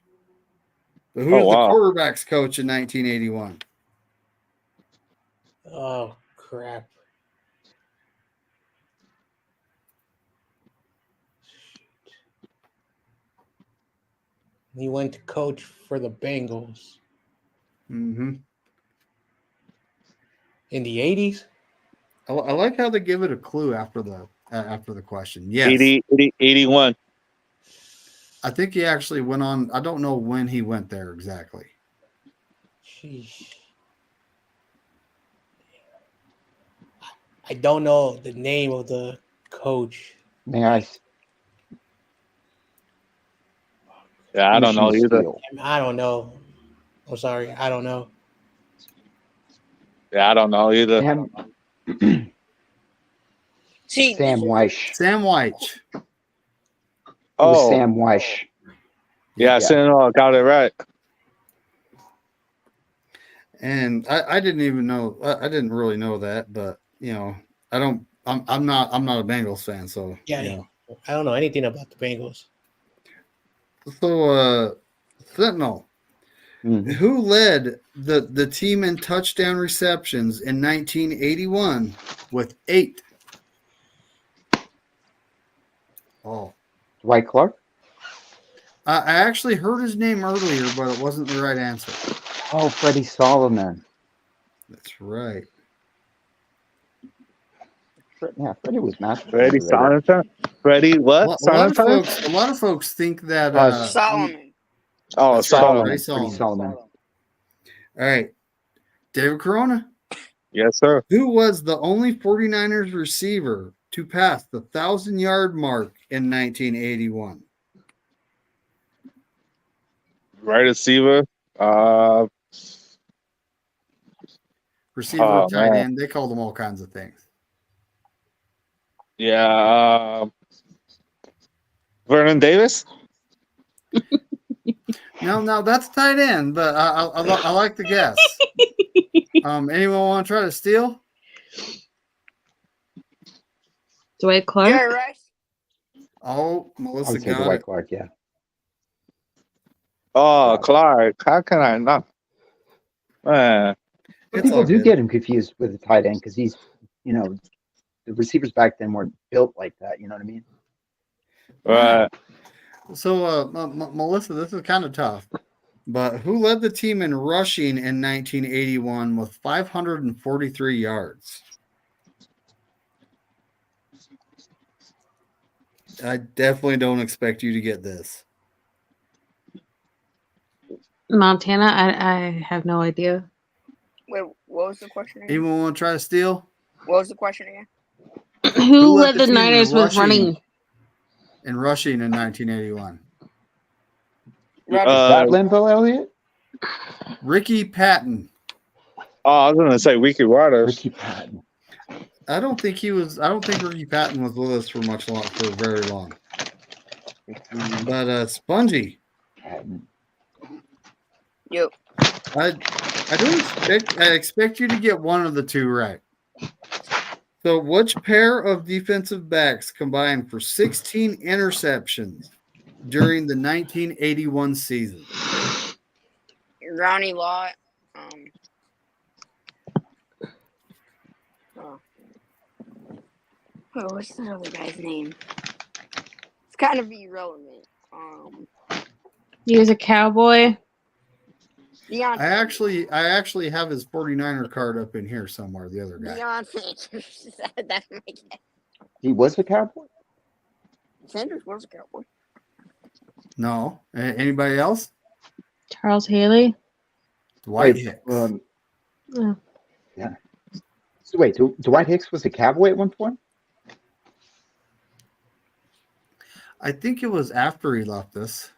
But who was the quarterbacks coach in 1981? Oh crap. He went to coach for the Bengals Mm-hmm. in the 80s. I like how they give it a clue after the question. Yes. 81. I think he actually went on. I don't know when he went there exactly. Sheesh. I don't know the name of the coach. May I? Yeah, I don't know Permission to either. steal. I don't know. I'm sorry. I don't know. Yeah, I don't know either. See, Sam Weish. Sam White. It was Oh, Sam Weish. yeah, Sam got it right. And I didn't even know. I didn't really know that, but I'm not a Bengals fan, so Yeah, I don't know anything about the Bengals. So Sentinel, Mhm. who led the team in touchdown receptions in 1981 with 8? Oh, Dwight Clark. I actually heard his name earlier, but it wasn't the right answer. Oh, Freddie Solomon. That's right. Yeah, Freddie was masterful. Freddie Sonata? Freddie what? A lot of folks think that Solomon. Oh, that's right, Solomon. Freddie Freddie Solomon. All right. David Corona. Yes, sir. Who was the only 49ers receiver to pass the 1,000-yard mark in 1981? Right receiver. Receiver, tight end. They called them all kinds of things. Yeah. Vernon Davis? No, that's tight end, but I like the guess. Anyone want to try to steal? Dwight Clark? Jerry Rice. Oh, I Melissa would say got Dwight it. Clark. Yeah. Oh, Clark. How can I not? Man. People do get him confused with the tight end because he's, the receivers back then weren't built like that. You know what I mean? Right. So, Melissa, this is kind of tough. But who led the team in rushing in 1981 with 543 yards? I definitely don't expect you to get this. Montana? I have no idea. Wait, what was the question again? Anyone want to try to steal? What was the question again? Who led the team in Niners with running? In rushing in 1981. Is that Limbo Elliott? Ricky Patton. Oh, I was going to say Ricky Waters. Ricky Patton. I don't think Ricky Patton was with us for very long. But Spongy. Patton. Yep. I expect you to get one of the two right. So which pair of defensive backs combined for 16 interceptions during the 1981 season? Ronnie Lott. Oh, what's the other guy's name? It's kind of irrelevant. He was a cowboy. Deion I actually have his 49er card up in here somewhere. The other guy. Deion Sanders. That's my guess. He was a Cowboy? Sanders was a cowboy. No. Anybody else? Charles Haley. Dwight Wait, Hicks. Oh. Yeah. So wait, Dwight Hicks was a Cowboy at one point? I think it was after he left us.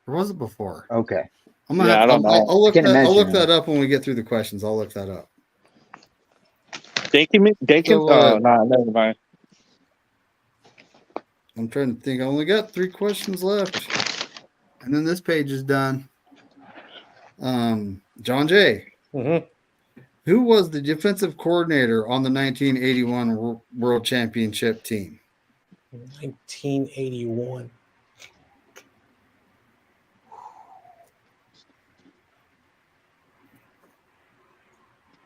Or was it before? Okay. I'm gonna Yeah, I don't know. I'll look Can't I'll look imagine that up when we get through the questions. I'll look that up. Dankins? So, Oh, no, never mind. I'm trying to think. I only got 3 questions left. And then this page is done. John Jay. Mm-hmm. Who was the defensive coordinator on the 1981 World Championship team? 1981.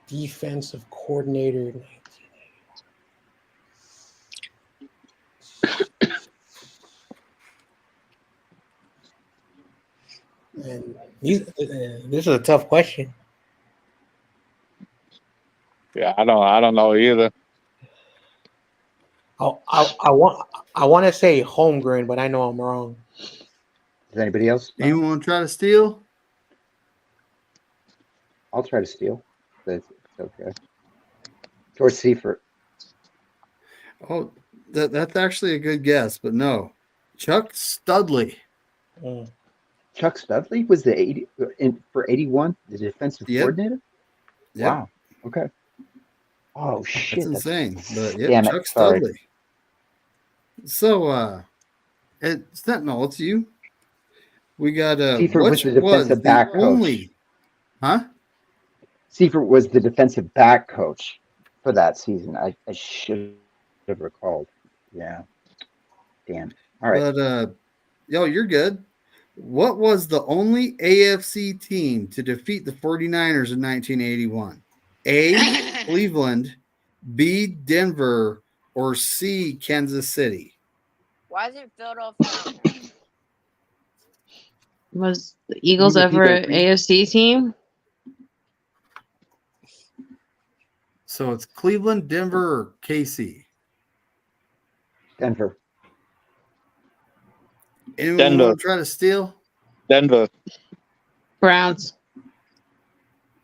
Defensive coordinator. 1981. And this is a tough question. Yeah, I don't know either. I want to say Holmgren, but I know I'm wrong. Does anybody else know? Anyone want to try to steal? I'll try to steal. That's okay. George Seifert. Oh, that's actually a good guess, but no. Chuck Studley. Mm. Chuck Studley was the for 81, the defensive Yep. coordinator? Yep. Wow. Okay. Oh shit. That's insane. But yeah, Damn it, Chuck sorry. Studley. So Sentinel, it's you. We got Seifert was which the defensive back coach. only Seifert was the defensive back coach for that season. I should have recalled. Yeah. Damn. All right. But you're good. What was the only AFC team to defeat the 49ers in 1981? A, Cleveland, B, Denver, or C, Kansas City? Why is it Philadelphia? Was the Eagles Can you repeat ever that, an please? AFC team? So it's Cleveland, Denver, or KC? Denver. Anyone Denver. want to try to steal? Denver. Browns.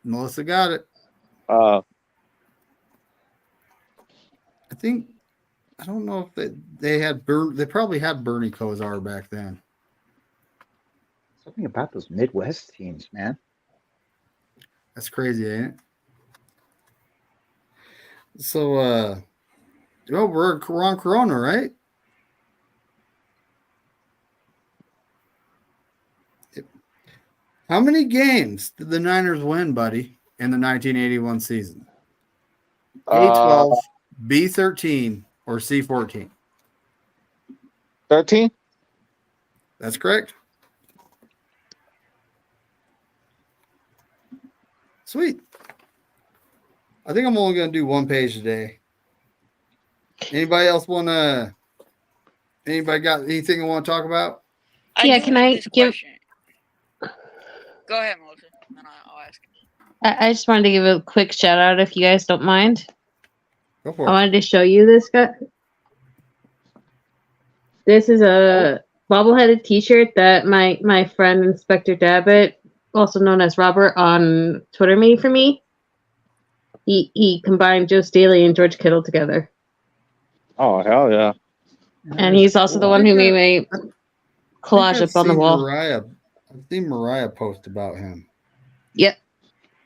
Melissa got it. Uh, I don't know if they had they probably had Bernie Kosar back then. Something about those Midwest teams, man. That's crazy, ain't it? So we're on Corona, right? How many games did the Niners win, buddy, in the 1981 season? A12, B13, or C14? 13? That's correct. Sweet. I think I'm only going to do 1 page today. Anybody else anybody got anything they want to talk about? Yeah, do can have I this give- question. Go ahead, Melissa, and I'll ask. I just wanted to give a quick shout out if you guys don't mind. Go for I it. wanted to show you this guy. This is a bobbleheaded T-shirt that my friend Inspector Dabbit, also known as Robert on Twitter, made for me. He combined Joe Staley and George Kittle together, Oh, hell yeah. and he's also the one who made my collage up on the wall. I've seen Mariah post about him. Yep.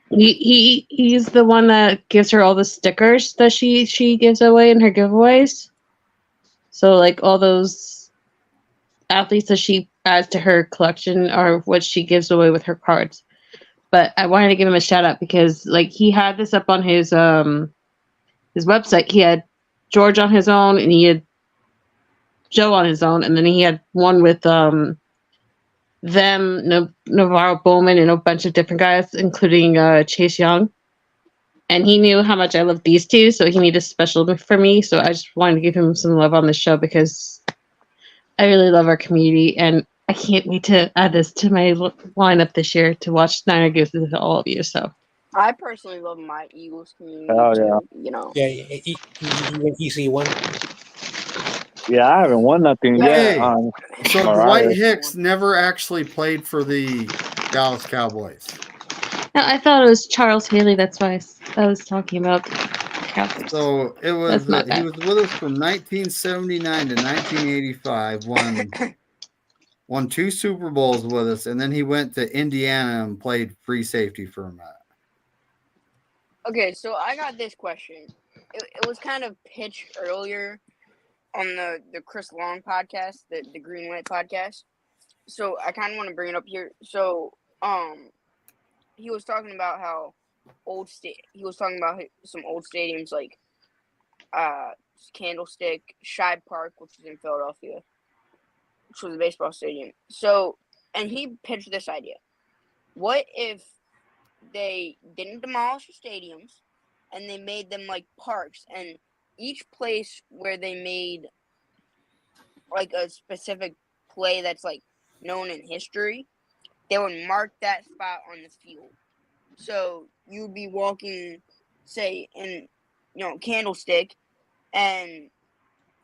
He's the one that gives her all the stickers that she gives away in her giveaways. So like all those athletes that she adds to her collection are what she gives away with her cards. But I wanted to give him a shout out because like he had this up on his website. He had George on his own and he had Joe on his own, and then he had one with Navarro Bowman and a bunch of different guys, including Chase Young. and he knew how much I love these two, so he made a special for me. So I just wanted to give him some love on the show because I really love our community, and I can't wait to add this to my lineup this year to watch Niner Goose with all of you. So I personally love my Eagles community Oh yeah, too. You know. Yeah, EC one. yeah. I haven't won nothing Yeah. yet Hey, on so Mariah. Dwight Hicks never actually played for the Dallas Cowboys. no, I thought it was Charles Haley. That's why I was talking about Cowboys. So it was That's my he bad. was with us from 1979 to 1985. Won 2 Super Bowls with us, and then he went to Indiana and played free safety for a minute. Okay, so I got this question. It was kind of pitched earlier on the Chris Long podcast, the Greenlight podcast. So I kind of want to bring it up here. So he was talking about how he was talking about some old stadiums like Candlestick, Shibe Park, which is in Philadelphia, which was a baseball stadium. So, and he pitched this idea: what if they didn't demolish the stadiums and they made them like parks, and each place where they made like a specific play that's like known in history, they would mark that spot on the field. So you'd be walking, say, in Candlestick, and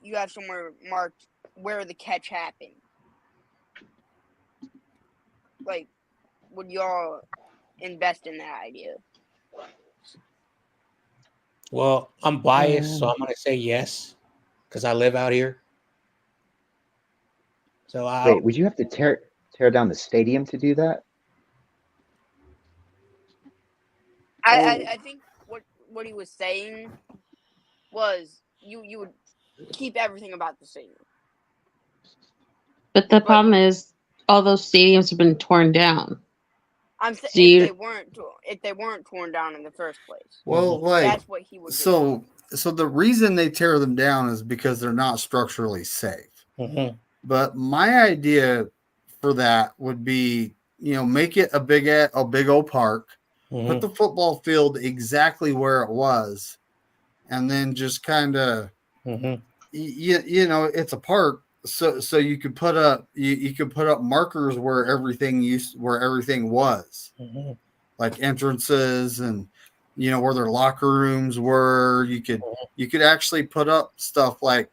you have somewhere marked where the catch happened. Like, would y'all invest in that idea? Well, I'm biased, so I'm gonna say yes because I live out here. So Wait, would you have to tear down the stadium to do that? I think what he was saying was you would keep everything about the same. But the problem is, all those stadiums have been torn down. I'm saying if they weren't torn down in the first place. Well, like that's what he would so the reason they tear them down is because they're not structurally safe. Mhm. But my idea for that would be, make it a big old park, put the football field exactly where it was, and then just kind of, it's a park, so you could put up you could put up markers where everything was, like entrances and where their locker rooms were. You could actually put up stuff like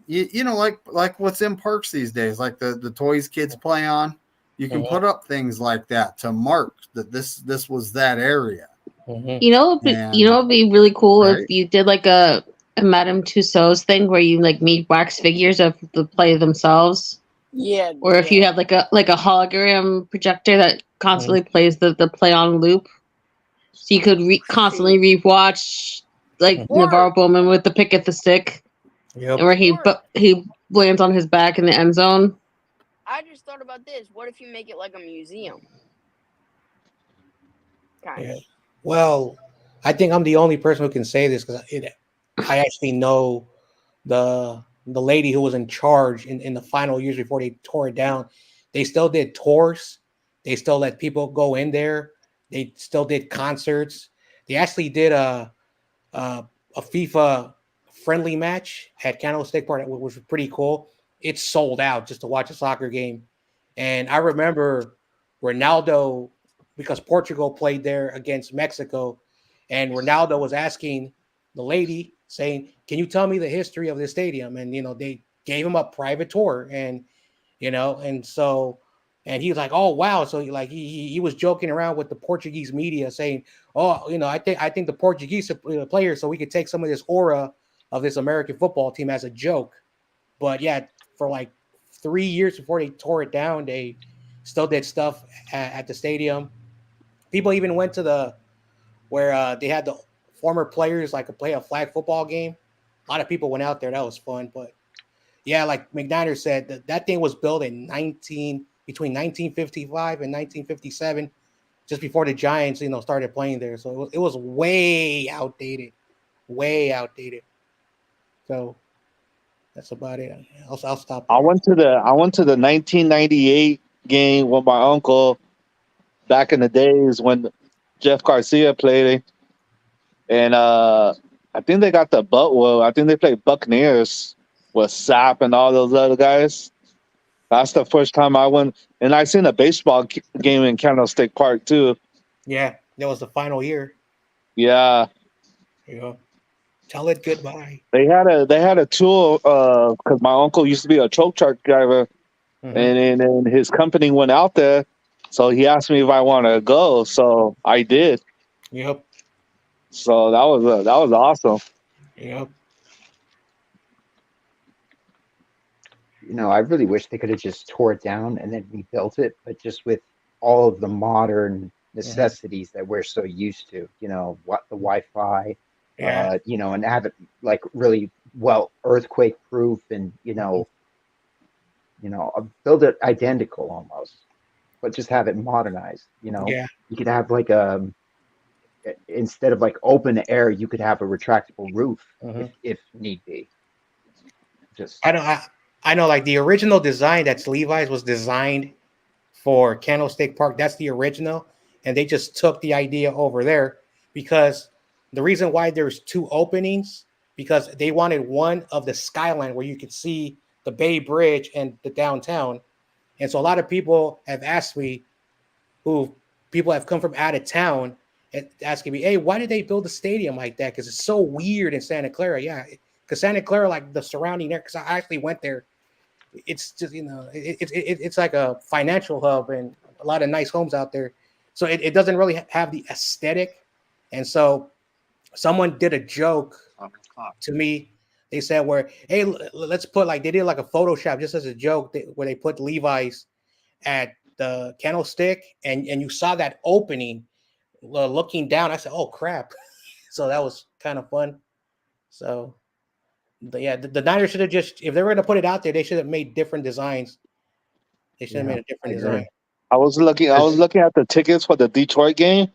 like what's in parks these days, like the toys kids play on. You can put up things like that to mark that this was that area. It'd be really cool Right? if you did like a Madame Tussauds thing where you like made wax figures of the play themselves. Yeah. Or if you have like a hologram projector that constantly plays the play on loop, so you could constantly rewatch like Navarro Bowman with the pick at the stick, where he lands on his back in the end zone. I just thought about this. What if you make it like a museum? Kind of. Well, I think I'm the only person who can say this because I actually know the lady who was in charge in the final years before they tore it down. They still did tours. They still let people go in there. They still did concerts. They actually did a FIFA friendly match at Candlestick Park, which was pretty cool. It sold out just to watch a soccer game. And I remember Ronaldo, because Portugal played there against Mexico, and Ronaldo was asking the lady, saying, "Can you tell me the history of this stadium?" And they gave him a private tour, and and he was like, "Oh wow!" So he was joking around with the Portuguese media, saying, "Oh, I think the Portuguese players, so we could take some of this aura of this American football team as a joke." But yeah, for like 3 years before they tore it down, they still did stuff at the stadium. People even went to where they had the former players play a flag football game. A lot of people went out there. That was fun. But yeah, like McNiner said, that thing was built in between 1955 and 1957, just before the Giants, started playing there. So it was way outdated. So that's about it. I'll stop there. I went to the 1998 game with my uncle back in the days when Jeff Garcia played. and I think they got the butt. Well, I think they played Buccaneers with Sapp and all those other guys. That's the first time I went, and I seen a baseball game in Candlestick Park too. Yeah, that was the final year. Yeah, You know, tell it goodbye. they had a tour because my uncle used to be a truck driver, and his company went out there, so he asked me if I want to go, so I did. Yep. So that was awesome. Yep. I really wish they could have just tore it down and then rebuilt it, but just with all of the modern necessities that we're so used to, what the Wi-Fi, Yeah. and have it like really well earthquake proof and build it identical almost, but just have it modernized. Yeah. You could have like instead of like open air, you could have a retractable roof if need be. Just I know, like the original design that's Levi's was designed for Candlestick Park. That's the original, and they just took the idea over there because the reason why there's two openings because they wanted one of the skyline where you could see the Bay Bridge and the downtown, and so a lot of people have asked me, people have come from out of town and asking me, "Hey, why did they build a stadium like that? Because it's so weird in Santa Clara." Yeah, because Santa Clara, like the surrounding area, because I actually went there. It's just it's like a financial hub and a lot of nice homes out there, so it doesn't really have the aesthetic. And so someone did a joke to me. They said, "Where hey, let's put like they did like a Photoshop just as a joke where they put Levi's at the Candlestick, and you saw that opening looking down." I said, "Oh crap!" So that was kind of fun. So. The Niners should have just, if they were going to put it out there, they should have made different designs. They should have made a different design. I was looking at the tickets for the Detroit game.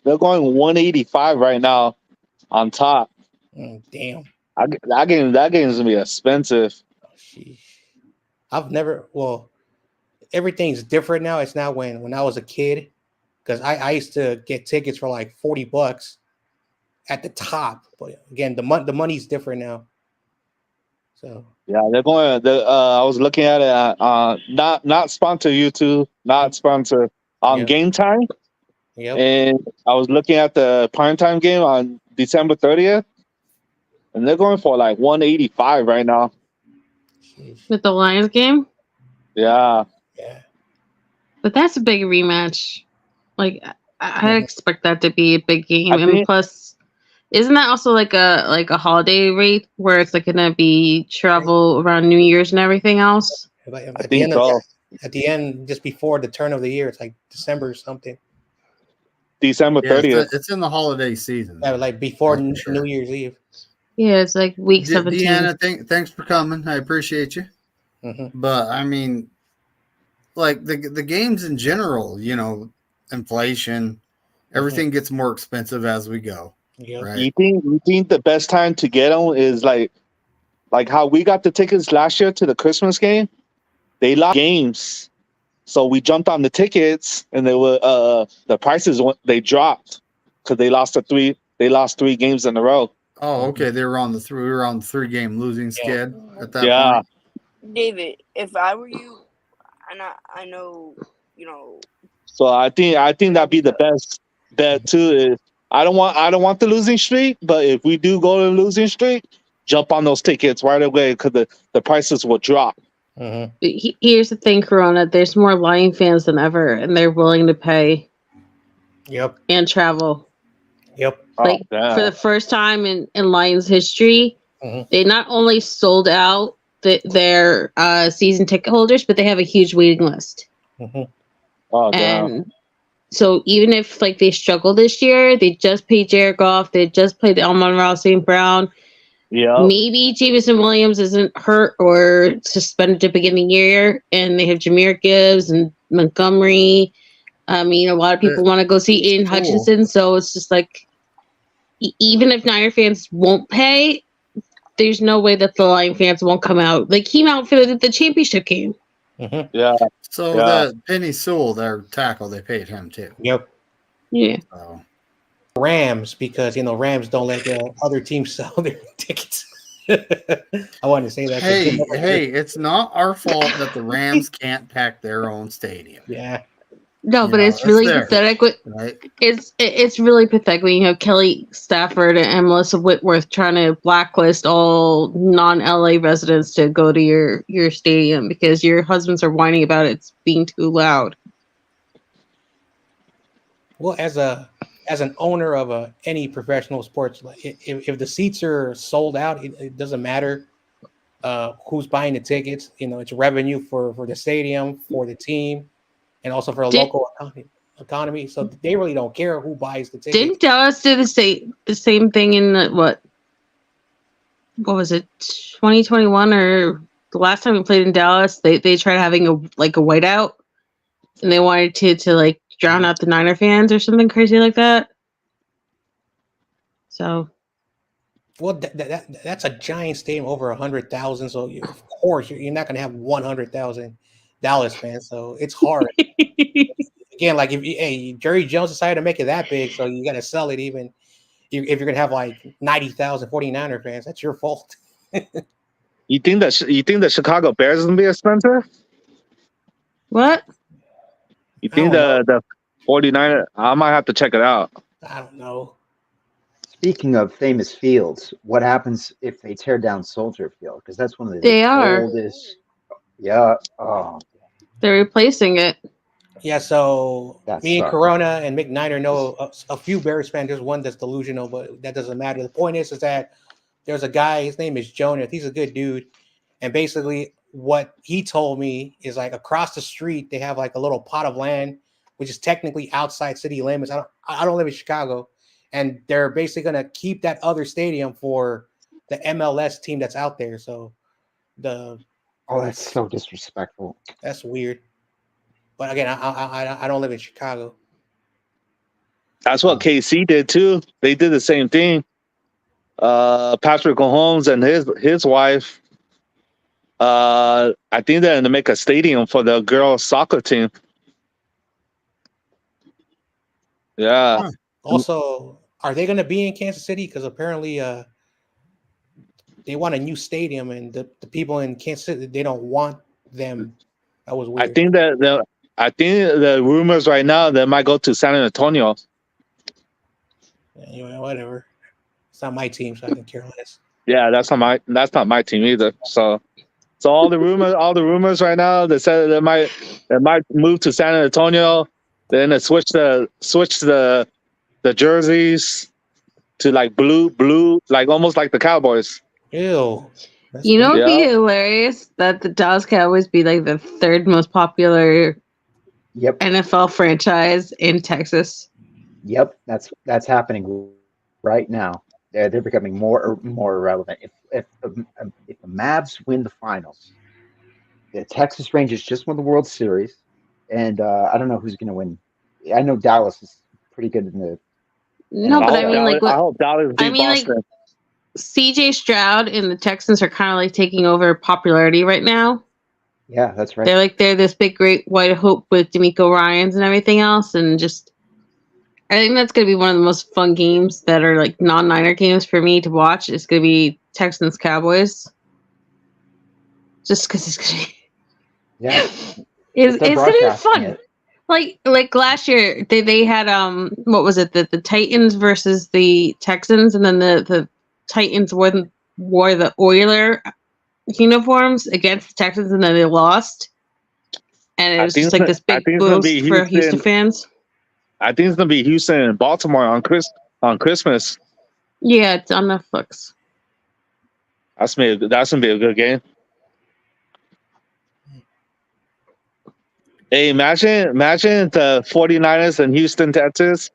They're going 185 right now on top. Damn. That game's gonna be expensive. Sheesh. Everything's different now. It's now when I was a kid, because I used to get tickets for like $40 at the top, but again, the money's different now. So yeah, they're going. I was looking at it. Not sponsor YouTube, not sponsor on Game Time. Yep. And I was looking at the primetime game on December 30th, and they're going for like 185 right now. With the Lions game. Yeah. Yeah. But that's a big rematch. Like I expect that to be a big game, and plus, isn't that also like a holiday rate where it's like gonna be travel around New Year's and everything else? At the end, just before the turn of the year, it's like December or something. December 30th. It's in the holiday season. Yeah, like before New Year's Eve. Yeah, it's like week 17. Deanna, thanks for coming. I appreciate you. But I mean, like the games in general, inflation, everything gets more expensive as we go. Yeah. Right? You think the best time to get them is like how we got the tickets last year to the Christmas game? They lost games, so we jumped on the tickets, and they were the prices they dropped because they lost three games in a row. Oh, okay. We were on the 3-game losing skid at that point. David, if I were you, and I know, So I think that'd be the best bet too. Is I don't want the losing streak, but if we do go to the losing streak, jump on those tickets right away because the prices will drop. Here's the thing, Corona. There's more Lion fans than ever, and they're willing to pay. Yep. And travel. Yep. Like for the first time in Lions history, they not only sold out their season ticket holders, but they have a huge waiting list. And so even if like they struggle this year, they just paid Jared Goff, they just played Amon-Ra St. Brown. Yeah. Maybe Jameson Williams isn't hurt or suspended at the beginning of the year, and they have Jahmyr Gibbs and Montgomery. I mean, a lot of people want to go see Aiden Hutchinson, so it's just like, even if Niner fans won't pay, there's no way that the Lion fans won't come out. They came out for the championship game. Yeah. So the Penny Sewell, their tackle, they paid him too. Yep. Yeah. So Rams because Rams don't let the other teams sell their tickets. I wanted to say that. Hey, it's not our fault that the Rams can't pack their own stadium. Yeah. No, but it's really pathetic. Right? It's really pathetic when you have Kelly Stafford and Melissa Whitworth trying to blacklist all non-LA residents to go to your stadium because your husbands are whining about it's being too loud. Well, as an owner of any professional sports, if the seats are sold out, it doesn't matter who's buying the tickets. It's revenue for the stadium, for the team, and also for a local economy. So they really don't care who buys the tickets. Didn't Dallas do the same thing in what was it, 2021 or the last time we played in Dallas? They tried having a whiteout, and they wanted to like drown out the Niner fans or something crazy like that. So, well, that's a giant stadium, over 100,000. So of course you're not going to have 100,000 Dallas fans. So it's hard. Again, like if Jerry Jones decided to make it that big, so you got to sell it. Even if you're going to have like 90,000 49er fans, that's your fault. You think the Chicago Bears is going to be expensive? What? You think the 49er? I might have to check it out. I don't know. Speaking of famous fields, what happens if they tear down Soldier Field? Because that's one of the oldest. Yeah. Oh. They're replacing it. Yeah. So That me and sucks. Corona and Mick Niner know a few Bears fans. There's one that's delusional, but that doesn't matter. The point is that there's a guy. His name is Jonah. He's a good dude, and basically what he told me is like across the street they have like a little pot of land, which is technically outside city limits. I don't live in Chicago. And they're basically going to keep that other stadium for the MLS team that's out there. So that's so disrespectful. That's weird. But again, I don't live in Chicago. That's what KC did too. They did the same thing. Patrick Mahomes and his wife. I think they're going to make a stadium for the girls' soccer team. Yeah. Huh. Also, are they going to be in Kansas City? Because apparently they want a new stadium, and the people in Kansas City, they don't want them. That was weird. I think the rumors right now they might go to San Antonio. Anyway, whatever. It's not my team, so I can care less. Yeah, that's not my team either. So all the rumors right now, they said they might move to San Antonio. Then they switch the jerseys to like blue, like almost like the Cowboys. Ew. You know, it'd be hilarious that the Dallas Cowboys be like the third most popular NFL franchise in Texas. Yep, that's happening right now. They're becoming more irrelevant. If the Mavs win the finals, the Texas Rangers just won the World Series, and I don't know who's going to win. I know Dallas is pretty good in the. No, but I mean, I hope Dallas beat Boston. Like, CJ Stroud and the Texans are kind of like taking over popularity right now. Yeah, that's right. They're this big, great white hope with D'Amico Ryans and everything else, and just I think that's going to be one of the most fun games that are like non-Niner games for me to watch. It's going to be Texans Cowboys, just because it's going to be. Yeah, it's going to be fun. Like last year, they had what was it, the Titans versus the Texans, and then the Titans wore the Oiler uniforms against the Texans, and then they lost. And it was just like this big boost for Houston fans. I think it's gonna be Houston and Baltimore on Christmas. Yeah, it's on Netflix. That's gonna be a good game. Hey, imagine the 49ers in Houston, Texas.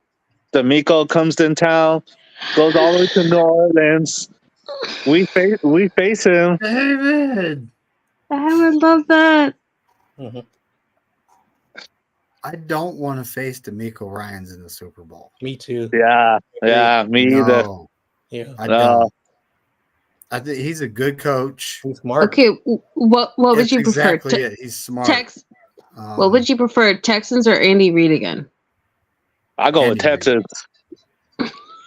D'Amico comes in town, goes all the way to New Orleans. We face him. David, I would love that. Mm-hmm. I don't want to face D'Amico Ryans in the Super Bowl. Me too. Yeah, me either. Yeah, I don't. I think he's a good coach. He's smart. Okay, what would you prefer? Exactly it. He's smart. What would you prefer, Texans or Andy Reid again? I go with Texans.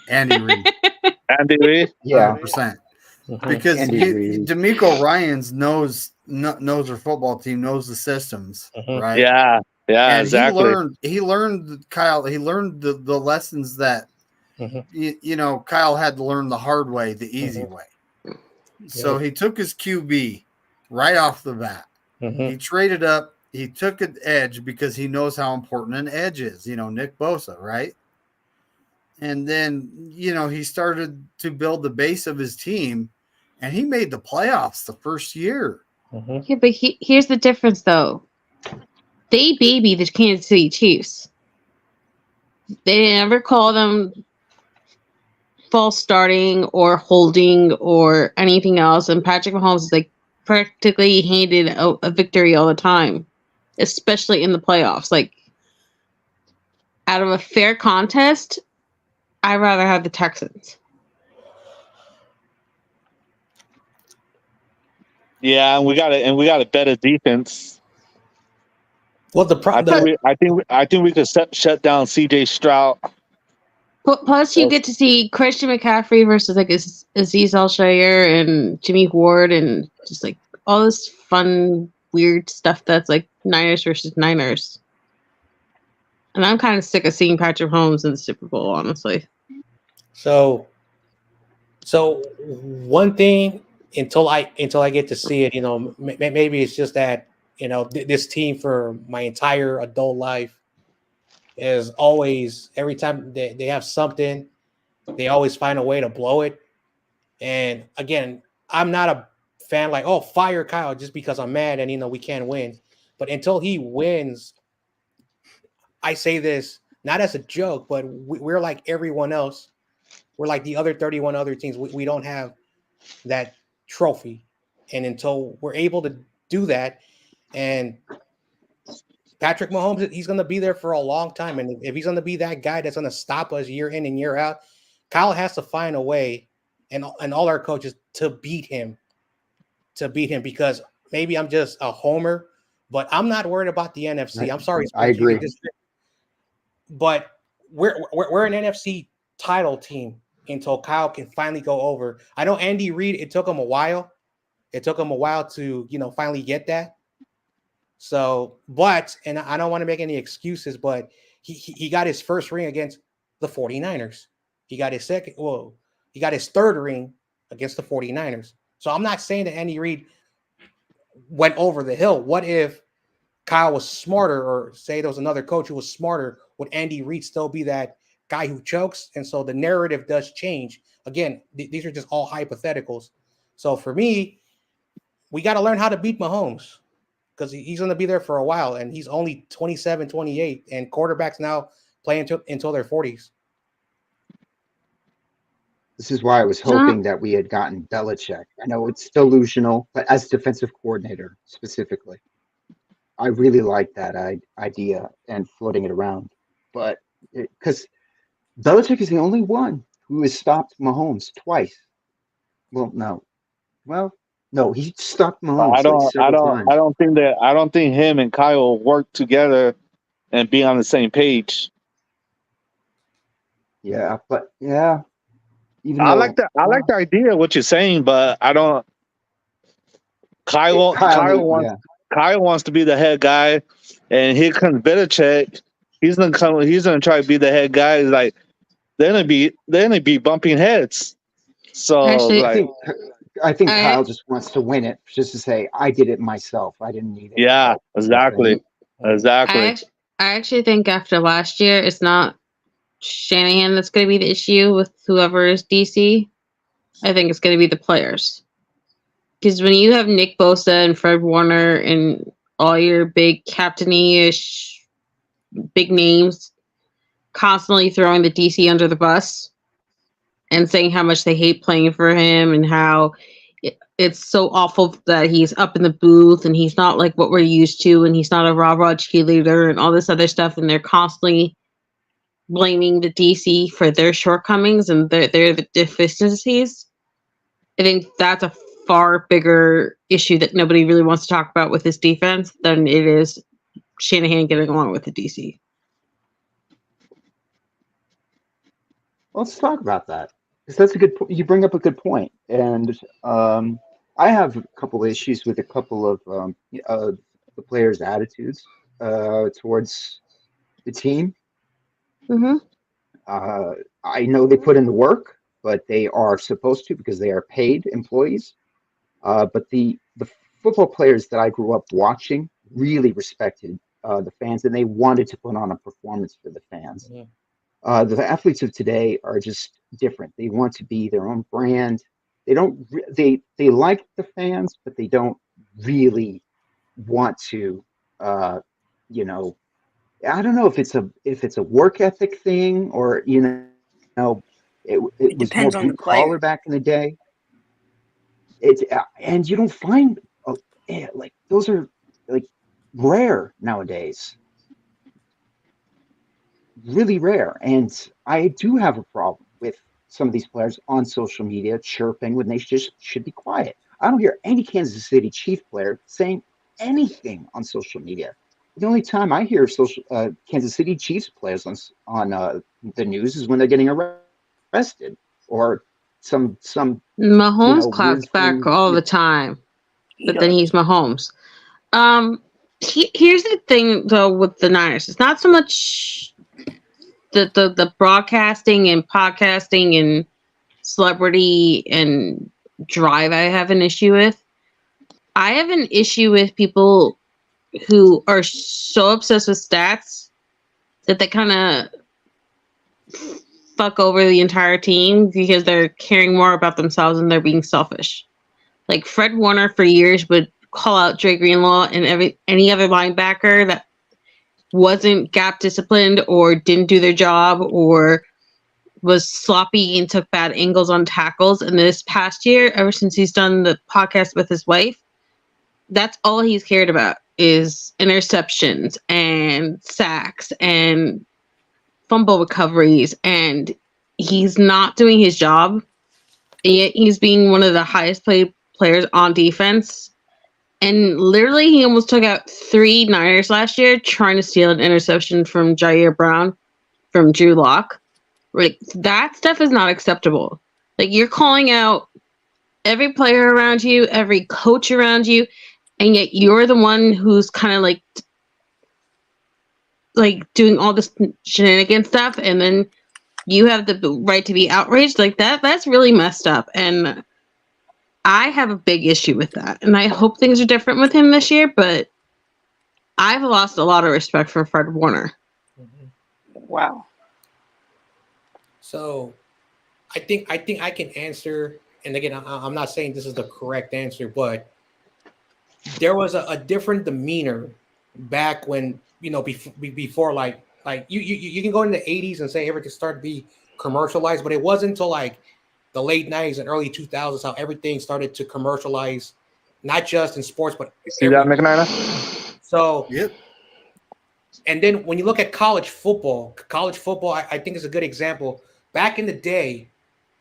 Andy Reid. Andy Reid. Yeah. 100%. Mhm. Because Andy Reid. D'Amico Ryans knows their football team, knows the systems, Mhm. right? Yeah, And exactly. he learned Kyle. He learned the lessons that Mhm. Kyle had to learn the hard way, the easy Mhm. way. So Yep. he took his QB right off the bat. Mhm. He traded up. He took an edge because he knows how important an edge is. Nick Bosa, right? And then he started to build the base of his team, and he made the playoffs the first year. Mhm. Yeah, but here's the difference, though. They baby the Kansas City Chiefs. They never call them false starting or holding or anything else. And Patrick Mahomes is like practically handed a victory all the time, especially in the playoffs. Like, out of a fair contest, I'd rather have the Texans. Yeah, and we got a better defense. Well, the I think we could shut down C.J. Stroud. Plus, you get to see Christian McCaffrey versus like Aziz Al-Shire and Jimmy Ward and just like all this fun, weird stuff that's like Niners versus Niners. And I'm kind of sick of seeing Patrick Mahomes in the Super Bowl, honestly. So one thing until I get to see it, maybe it's just that this team for my entire adult life is always, every time they have something, they always find a way to blow it. And again, I'm not a fan like, oh, fire Kyle just because I'm mad and we can't win. But until he wins, I say this not as a joke, but we're like everyone else. We're like the other 31 other teams. We don't have that trophy. And until we're able to do that, and Patrick Mahomes, he's going to be there for a long time. And if he's going to be that guy that's going to stop us year in and year out, Kyle has to find a way, and all our coaches, to beat him. Because maybe I'm just a homer, but I'm not worried about the NFC. I'm sorry, I agree. But we're an NFC title team until Kyle can finally go over. I know Andy Reid, it took him a while. It took him a while to, finally get that. So, and I don't want to make any excuses, but he got his first ring against the 49ers. He got his third ring against the 49ers. So I'm not saying that Andy Reid went over the hill. What if Kyle was smarter, or say there was another coach who was smarter? Would Andy Reid still be that guy who chokes? And so the narrative does change. Again, these are just all hypotheticals. So for me, we got to learn how to beat Mahomes, because he's going to be there for a while, and he's only 27, 28, and quarterbacks now play until their 40s. This is why I was hoping that we had gotten Belichick. I know it's delusional, but as defensive coordinator specifically, I really like that idea and floating it around. But because Belichick is the only one who has stopped Mahomes twice. Well, no, he stopped Mahomes several times. I don't think him and Kyle work together and be on the same page. Yeah, but yeah. I like the idea of what you're saying, but I don't. Kyle wants to be the head guy, and here comes Belichick. He's gonna try to be the head guy. Like they're gonna be bumping heads. So Actually, I think Kyle just wants to win it, just to say I did it myself. I didn't need it. Yeah, exactly. I actually think after last year, it's not Shanahan that's going to be the issue with whoever is DC. I think it's going to be the players. Because when you have Nick Bosa and Fred Warner and all your big captainy-ish big names constantly throwing the DC under the bus and saying how much they hate playing for him and how it's so awful that he's up in the booth and he's not like what we're used to and he's not a rah-rah cheerleader and all this other stuff, and they're constantly blaming the DC for their shortcomings and their the deficiencies. I think that's a far bigger issue that nobody really wants to talk about with this defense than it is Shanahan getting along with the DC. Let's talk about that because that's a good. You bring up a good point, and I have a couple issues with a couple of the players' attitudes towards the team. Mm-hmm. I know they put in the work, but they are supposed to because they are paid employees. But the football players that I grew up watching really respected the fans, and they wanted to put on a performance for the fans. Yeah. The athletes of today are just different. They want to be their own brand. They don't. They like the fans, but they don't really want to. You know, I don't know if it's a work ethic thing or it It was more depends on the blue collar player. back in the day. It's and you don't find like those are like rare nowadays, really rare. And I do have a problem with some of these players on social media chirping when they just should be quiet. I don't hear any Kansas City Chief player saying anything on social media. The only time I hear Kansas City Chiefs players on the news is when they're getting arrested or some Mahomes weird claps back thing. all the time, He but then does. he's Mahomes. Here's the thing though with the Niners. It's not so much the broadcasting and podcasting and celebrity and drive I have an issue with. I have an issue with people who are so obsessed with stats that they kind of fuck over the entire team because they're caring more about themselves and they're being selfish. Like Fred Warner for years would call out Dre Greenlaw and any other linebacker that wasn't gap disciplined or didn't do their job or was sloppy and took bad angles on tackles. And this past year, ever since he's done the podcast with his wife, that's all he's cared about is interceptions and sacks and fumble recoveries. And he's not doing his job. Yet he's being one of the highest paid players on defense. And literally, he almost took out 3 Niners last year trying to steal an interception from Jair Brown from Drew Lock. Like, that stuff is not acceptable. Like, you're calling out every player around you, every coach around you, and yet you're the one who's kind of like doing all this shenanigan stuff, and then you have the right to be outraged. Like, that's really messed up. And I have a big issue with that. And I hope things are different with him this year, but I've lost a lot of respect for Fred Warner. Wow. So I think I can answer, and again, I'm not saying this is the correct answer, but there was a different demeanor back when, before like you can go in the 80s and say everything started to be commercialized, but it wasn't until like the late 90s and early 2000s how everything started to commercialize, not just in sports, but You see that, McNina? so Yep. and then when you look at college football, I think is a good example. Back in the day,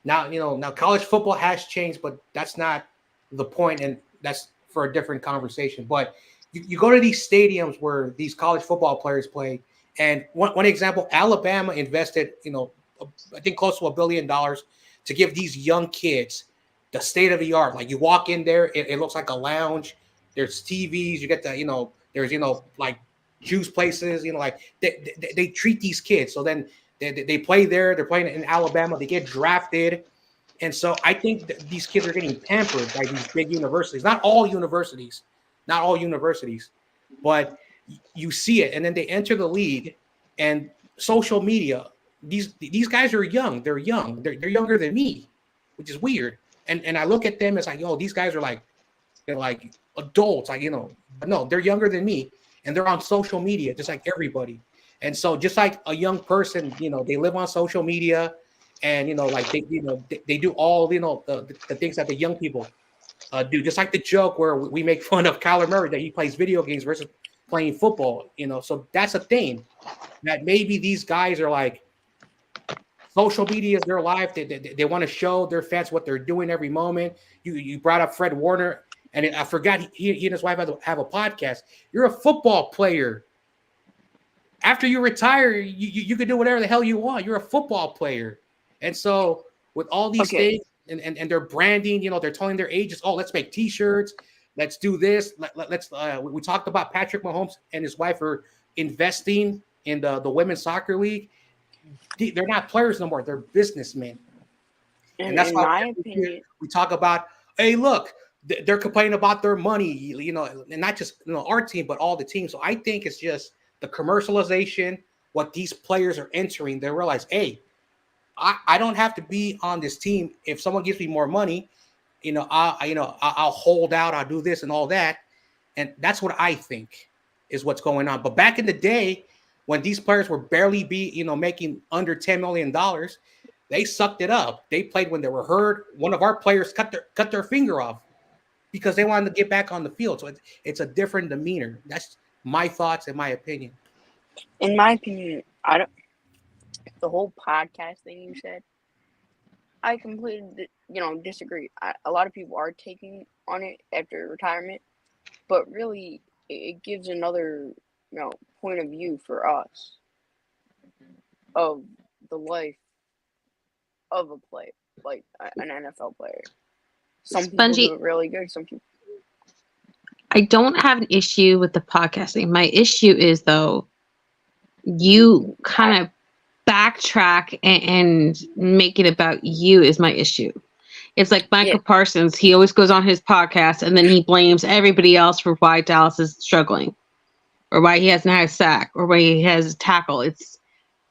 now college football has changed, but that's not the point, and that's for a different conversation. But you go to these stadiums where these college football players play, and one example, Alabama invested, I think close to $1 billion to give these young kids the state of the art. Like you walk in there, it looks like a lounge. There's TVs. You get there's like juice places. Like they treat these kids. So then they play there. They're playing in Alabama. They get drafted. And so I think that these kids are getting pampered by these big universities. Not all universities, but you see it. And then they enter the league and social media. These guys are young. They're young. They're younger than me, which is weird. And I look at them as like, these guys are they're like adults. Like, no, they're younger than me. And they're on social media, just like everybody. And so just like a young person, they live on social media. And like they do all the things that the young people do. Just like the joke where we make fun of Kyler Murray that he plays video games versus playing football. So that's a thing that maybe these guys are like, social media is their life. They want to show their fans what they're doing every moment. You brought up Fred Warner, and I forgot he and his wife have a podcast. You're a football player. After you retire, you can do whatever the hell you want. You're a football player. And so with all these things and their branding, they're telling their agents, oh, let's make T-shirts, let's do this. Let's we talked about Patrick Mahomes and his wife are investing in the women's soccer league. They're not players no more; they're businessmen. And that's why we talk about, hey, look, they're complaining about their money, and not just our team, but all the teams. So I think it's just the commercialization, what these players are entering. They realize, hey, I don't have to be on this team. If someone gives me more money, I'll hold out, I'll do this and all that. And that's what I think is what's going on. But back in the day, when these players were barely making under $10 million, they sucked it up. They played when they were hurt. One of our players cut their finger off because they wanted to get back on the field. So it's a different demeanor. That's my thoughts and my opinion. In my opinion, the whole podcast thing you said, I completely, disagree. A lot of people are taking on it after retirement, but really, it gives another, point of view for us of the life of a player, like an NFL player. Some people do it really good. Some people. I don't have an issue with the podcasting. My issue is, though, you kind of backtrack and make it about you is my issue. It's like Michael Parsons. He always goes on his podcast and then he blames everybody else for why Dallas is struggling or why he hasn't had a sack or why he has a tackle. It's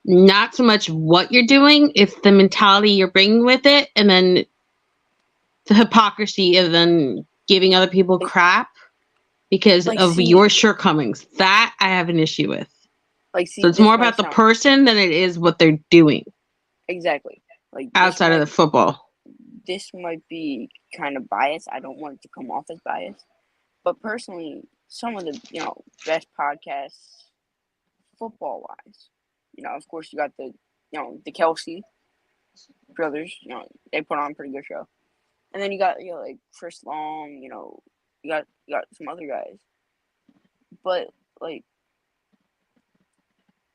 not so much what you're doing. It's the mentality you're bringing with it. And then the hypocrisy of then giving other people crap because of your shortcomings. That I have an issue with. So it's more about the person than it is what they're doing. Exactly. Like outside of the football. This might be kind of biased. I don't want it to come off as biased. But personally, some of the, best podcasts football-wise, of course you got the, the Kelsey brothers, they put on a pretty good show. And then you got, like Chris Long, you got some other guys. But, like,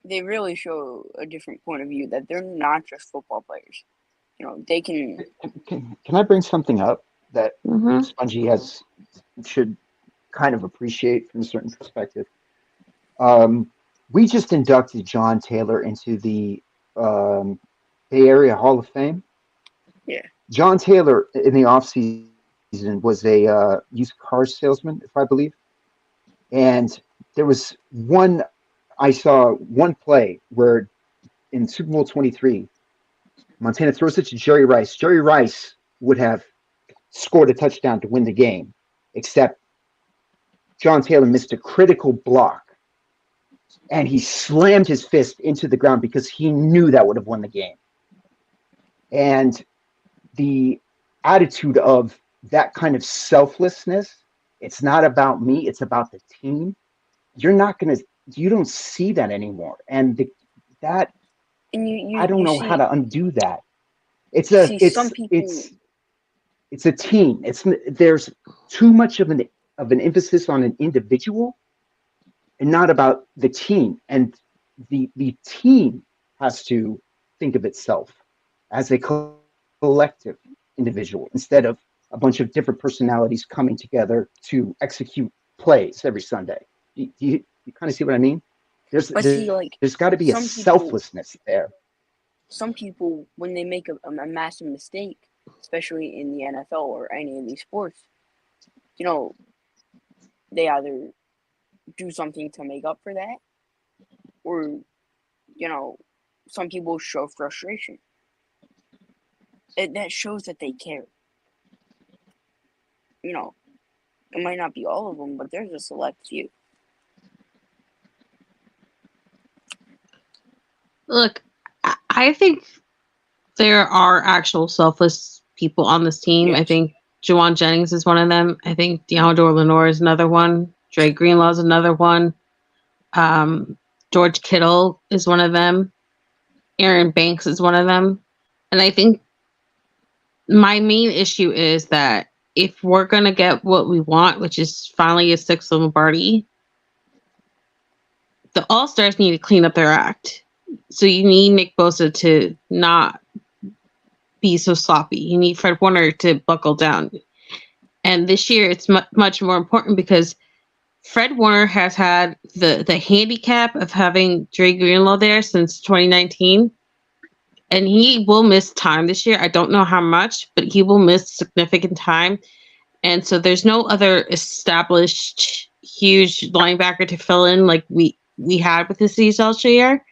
they really show a different point of view that they're not just football players. They can. Can I bring something up that Spongy should kind of appreciate from a certain perspective? We just inducted John Taylor into the Bay Area Hall of Fame. Yeah. John Taylor in the offseason was a used car salesman, if I believe. And there was I saw one play where in Super Bowl 23, Montana throws it to Jerry Rice. Jerry Rice would have scored a touchdown to win the game, except John Taylor missed a critical block. And he slammed his fist into the ground because he knew that would have won the game. And the attitude of that kind of selflessness, it's not about me, it's about the team. You don't see that anymore. And I don't know how to undo that. It's a team. There's too much of an emphasis on an individual and not about the team. And the team has to think of itself as a collective individual instead of a bunch of different personalities coming together to execute plays every Sunday. You kind of see what I mean? There's got to be a selflessness there. Some people, when they make a massive mistake, especially in the NFL or any of these sports, they either do something to make up for that, or, some people show frustration. That shows that they care. It might not be all of them, but there's a select few. Look, I think there are actual selfless people on this team. Yes. I think Juwan Jennings is one of them. I think Deontay Lenore is another one. Dre Greenlaw is another one. George Kittle is one of them. Aaron Banks is one of them. And I think my main issue is that if we're going to get what we want, which is finally a sixth Lombardi, the All-Stars need to clean up their act. So you need Nick Bosa to not be so sloppy. You need Fred Warner to buckle down. And this year, it's much more important because Fred Warner has had the handicap of having Dre Greenlaw there since 2019. And he will miss time this year. I don't know how much, but he will miss significant time. And so there's no other established huge linebacker to fill in like we had with the CSL year.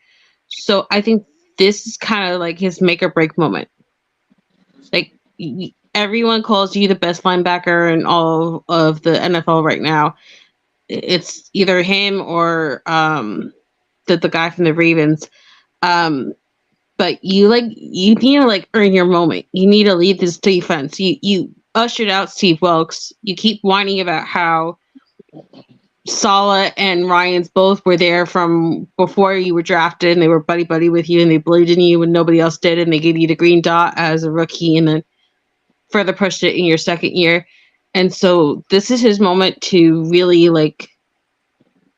So I think this is kind of like his make or break moment. Like everyone calls you the best linebacker in all of the NFL right now. It's either him or the guy from the Ravens. But you need to earn your moment. You need to lead this defense. You ushered out Steve Wilkes. You keep whining about how Saleh and Ryans both were there from before you were drafted, and they were buddy with you, and they believed in you when nobody else did, and they gave you the green dot as a rookie, and then further pushed it in your second year. And so this is his moment to really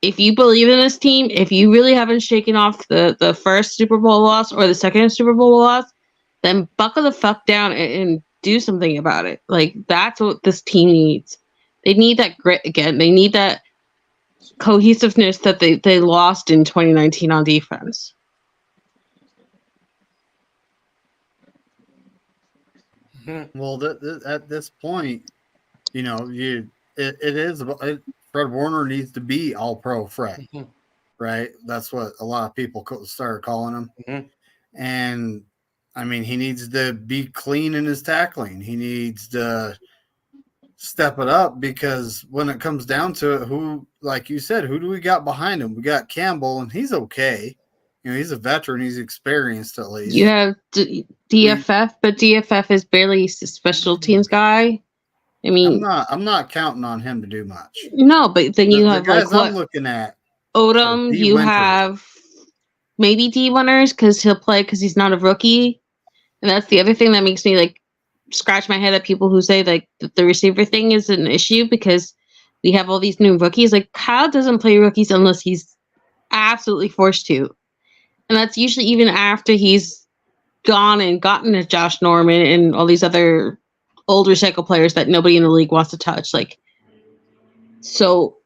if you believe in this team, if you really haven't shaken off the first Super Bowl loss or the second Super Bowl loss, then buckle the fuck down and do something about it. That's what this team needs. They need that grit again. They need that cohesiveness that they lost in 2019 on defense. Well, at this point, it is about Fred Warner needs to be all pro Fred, right? That's what a lot of people started calling him. And I mean, he needs to be clean in his tackling. He needs to step it up because when it comes down to it, who, like you said, who do we got behind him? We got Campbell, and he's okay. He's a veteran. He's experienced at least. You have DFF, but DFF is barely a special teams guy. I mean, I'm not counting on him to do much. No, but then you have guys I'm looking at Odom. You have maybe D Winters because he'll play because he's not a rookie, and that's the other thing that makes me scratch my head at people who say that the receiver thing is an issue because we have all these new rookies. Kyle doesn't play rookies unless he's absolutely forced to, and that's usually even after he's gone and gotten a Josh Norman and all these other old recycle players that nobody in the league wants to touch. So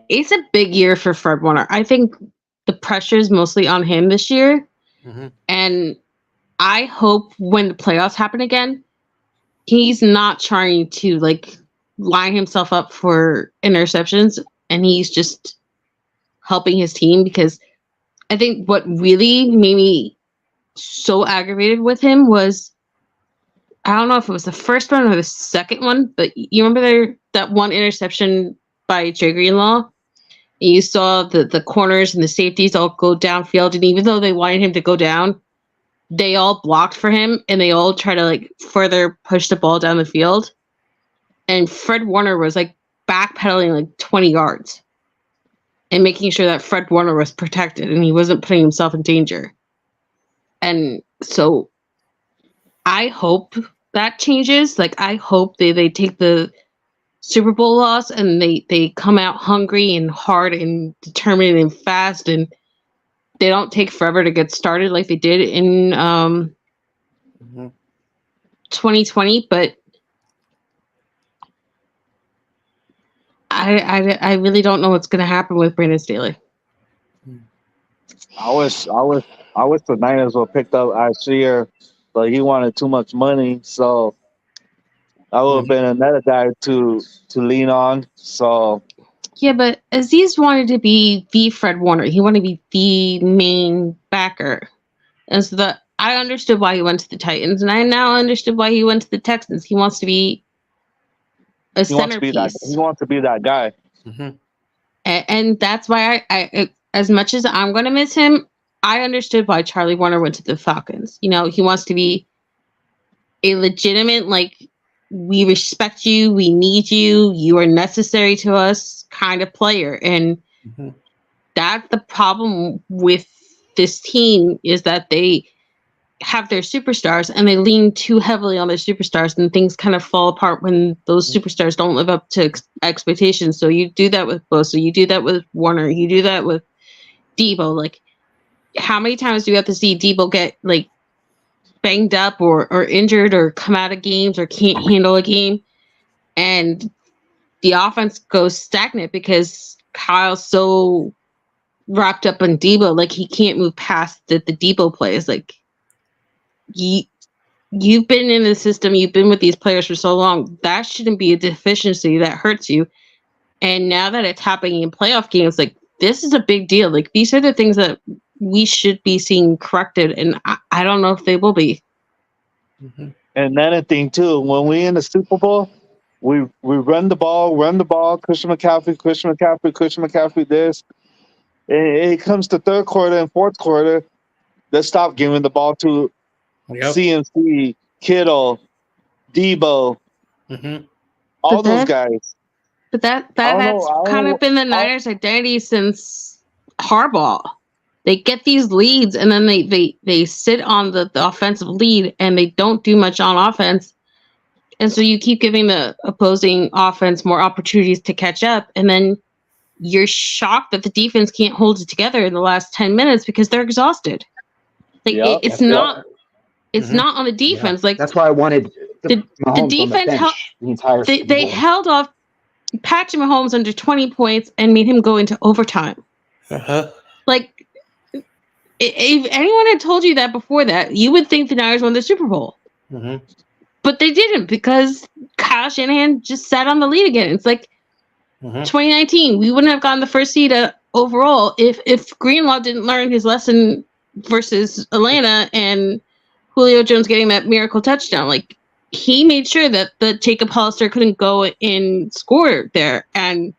it's a big year for Fred Warner. I think the pressure is mostly on him this year. And I hope when the playoffs happen again, he's not trying to line himself up for interceptions and he's just helping his team, because I think what really made me so aggravated with him was, I don't know if it was the first one or the second one, but you remember that one interception by Dre Greenlaw? And you saw the corners and the safeties all go downfield, and even though they wanted him to go down, they all blocked for him, and they all try to further push the ball down the field. And Fred Warner was backpedaling 20 yards and making sure that Fred Warner was protected and he wasn't putting himself in danger. And so I hope that changes. I hope they take the Super Bowl loss and they come out hungry and hard and determined and fast, and they don't take forever to get started like they did in 2020. But I really don't know what's going to happen with Brandon Staley. I wish the Niners would have picked up Asheer, but he wanted too much money, so that would have been another guy to lean on. So yeah, but Aziz wanted to be the Fred Warner. He wanted to be the main backer, and so I understood why he went to the Titans, and I now understood why he went to the Texans. He wants to be a centerpiece. He wants to be that guy. And that's why I as much as I'm going to miss him, I understood why Charlie Warner went to the Falcons. He wants to be a legitimate, we respect you, we need you, you are necessary to us kind of player. And that's the problem with this team, is that they have their superstars and they lean too heavily on their superstars, and things kind of fall apart when those superstars don't live up to expectations. So you do that with Bosa, you do that with Warner, you do that with Debo. How many times do we have to see Debo get banged up or injured or come out of games or can't handle a game, and the offense goes stagnant because Kyle's so wrapped up in Debo, like he can't move past the Debo plays. Like you've been in the system, you've been with these players for so long. That shouldn't be a deficiency that hurts you. And now that it's happening in playoff games, like this is a big deal. Like these are the things that we should be seeing corrected, and I don't know if they will be. And another thing too, when we in the Super Bowl, we run the ball, Christian McCaffrey, this. It comes to third quarter and fourth quarter, let's stop giving the ball to CMC, Kittle, Debo, all those guys. But that's kind of been the Niners' identity since Harbaugh. They get these leads and then they sit on the offensive lead and they don't do much on offense. And so you keep giving the opposing offense more opportunities to catch up, and then you're shocked that the defense can't hold it together in the last 10 minutes because they're exhausted. Like it's not on the defense. Like that's why I wanted the the defense entire they held off Patrick Mahomes under 20 points and made him go into overtime. Like if anyone had told you that before that, you would think the Niners won the Super Bowl. But they didn't, because Kyle Shanahan just sat on the lead again. It's like 2019, we wouldn't have gotten the first seed overall if Greenlaw didn't learn his lesson versus Atlanta and Julio Jones getting that miracle touchdown. Like he made sure that Jacob Hollister couldn't go and score there. And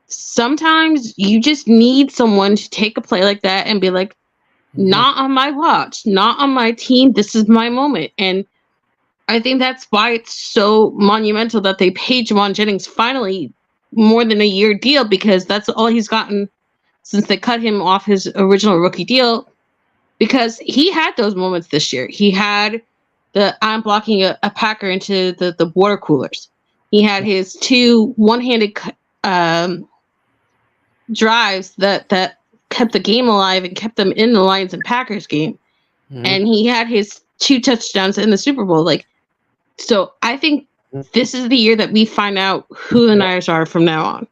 sometimes you just need someone to take a play like that and be like, not on my watch, not on my team. This is my moment. And I think that's why it's so monumental that they paid Jawan Jennings finally more than a year deal, because that's all he's gotten since they cut him off his original rookie deal, because he had those moments this year. He had I'm blocking a Packer into the water coolers. He had his 2 one-handed drives that kept the game alive and kept them in the Lions and Packers game. And he had his 2 touchdowns in the Super Bowl. Like, so I think this is the year that we find out who the Niners are from now on.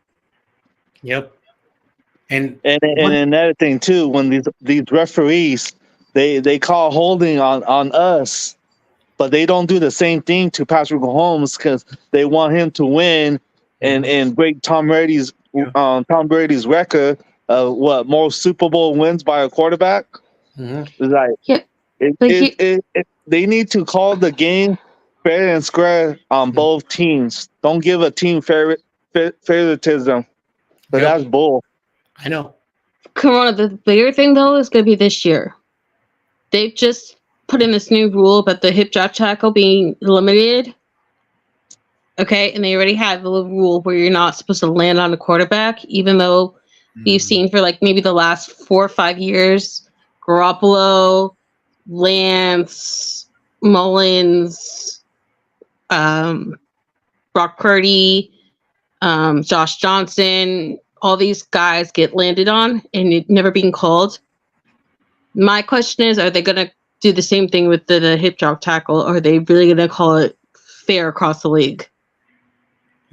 And another thing too, when these referees they call holding on us, but they don't do the same thing to Patrick Mahomes because they want him to win and break Tom Brady's record of more Super Bowl wins by a quarterback. It's like they need to call the game fair and square on both teams. Don't give a team favoritism. But that's bull. I know. Corona, the bigger thing though is going to be this year. They've just put in this new rule about the hip drop tackle being limited. Okay, and they already had the rule where you're not supposed to land on a quarterback, even though we've seen for like maybe the last 4 or 5 years, Garoppolo, Lance, Mullins, Brock Purdy, Josh Johnson, all these guys get landed on and it never being called. My question is, are they going to do the same thing with the hip drop tackle, or are they really going to call it fair across the league?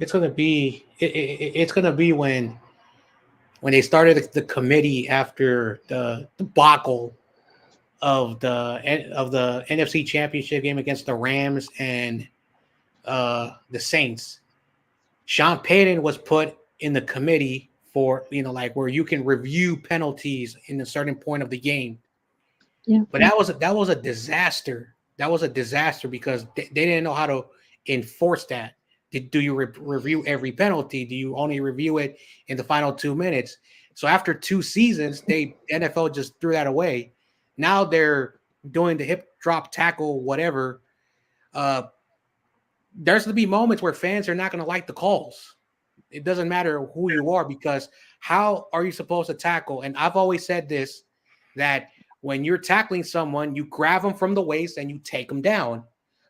It's going to be it's going to be when they started the committee after the debacle of the NFC Championship game against the Rams and the Saints. Sean Payton was put in the committee for, like where you can review penalties in a certain point of the game. Yeah. But that was a disaster. That was a disaster because they didn't know how to enforce that. Do you review every penalty? Do you only review it in the final 2 minutes? So after 2 seasons, NFL just threw that away. Now they're doing the hip drop tackle, whatever. There's going to be moments where fans are not going to like the calls. It doesn't matter who you are, because how are you supposed to tackle? And I've always said this, that when you're tackling someone, you grab them from the waist and you take them down.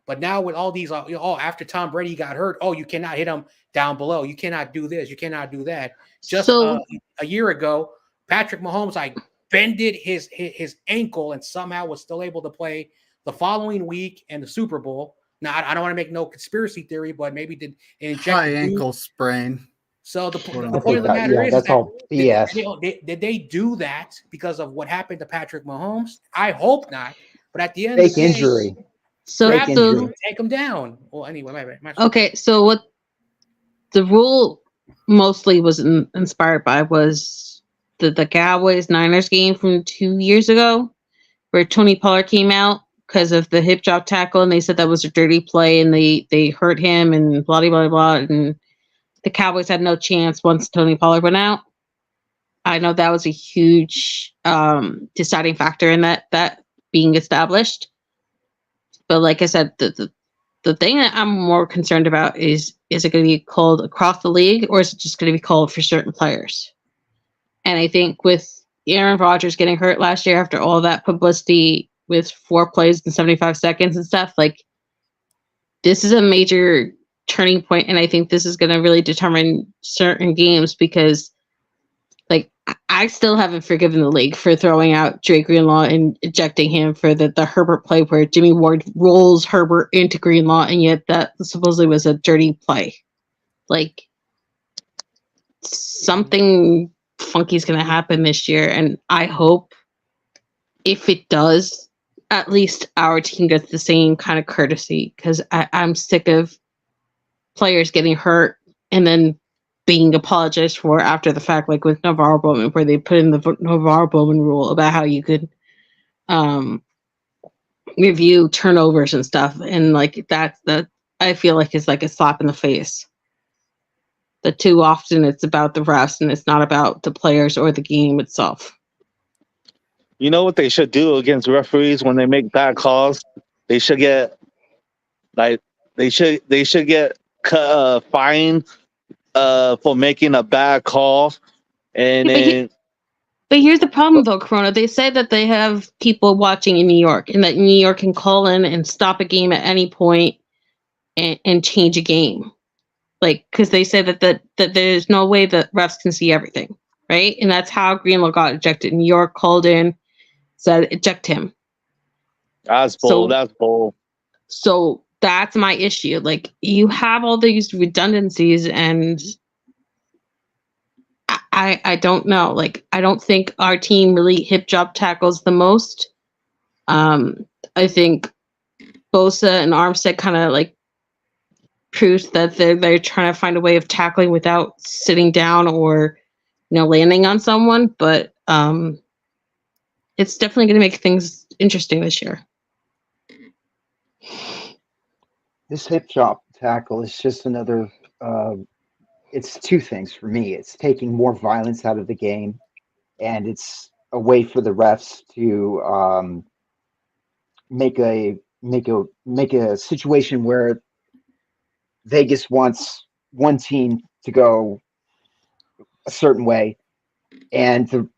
But now with all these, after Tom Brady got hurt, you cannot hit him down below. You cannot do this. You cannot do that. Just a year ago, Patrick Mahomes, bended his ankle and somehow was still able to play the following week and the Super Bowl. Now, I don't want to make no conspiracy theory, but maybe did inject High ankle sprain. So the I point of the matter is that's that all BS. did they do that because of what happened to Patrick Mahomes? I hope not. But at the end of Fake the day, injury. So, Fake injury. take him down. Well, anyway, okay. So what the rule mostly was inspired by was the Cowboys Niners game from 2 years ago, where Tony Pollard came out because of the hip drop tackle, and they said that was a dirty play, and they hurt him, and blah blah blah, and the Cowboys had no chance once Tony Pollard went out. I know that was a huge deciding factor in that being established. But like I said, the thing that I'm more concerned about is it going to be called across the league, or is it just going to be called for certain players? And I think with Aaron Rodgers getting hurt last year after all that publicity with 4 plays in 75 seconds and stuff, like, this is a major turning point, and I think this is going to really determine certain games, because like, I still haven't forgiven the league for throwing out Drake Greenlaw and ejecting him for the Herbert play where Jimmy Ward rolls Herbert into Greenlaw, and yet that supposedly was a dirty play. Like, something funky is going to happen this year, and I hope if it does, at least our team gets the same kind of courtesy, because I'm sick of players getting hurt and then being apologized for after the fact, like with Navarro Bowman, where they put in the Navarro Bowman rule about how you could review turnovers and stuff, and like that I feel like is like a slap in the face. That too often it's about the refs and it's not about the players or the game itself. You know what they should do against referees when they make bad calls? They should get fined for making a bad call, and then. But here's the problem, though, Corona. They say that they have people watching in New York, and that New York can call in and stop a game at any point and change a game. Like, because they say that there's no way that refs can see everything, right? And that's how Greenlaw got ejected. New York called in, said eject him. That's bold. That's bold. So that's my issue. Like, you have all these redundancies, and I don't know. Like, I don't think our team really hip drop tackles the most. I think Bosa and Armstead kind of like proves that they're trying to find a way of tackling without sitting down or, landing on someone. But it's definitely going to make things interesting this year. This hip drop tackle is just another. It's 2 things for me. It's taking more violence out of the game, and it's a way for the refs to make a situation where Vegas wants one team to go a certain way, and the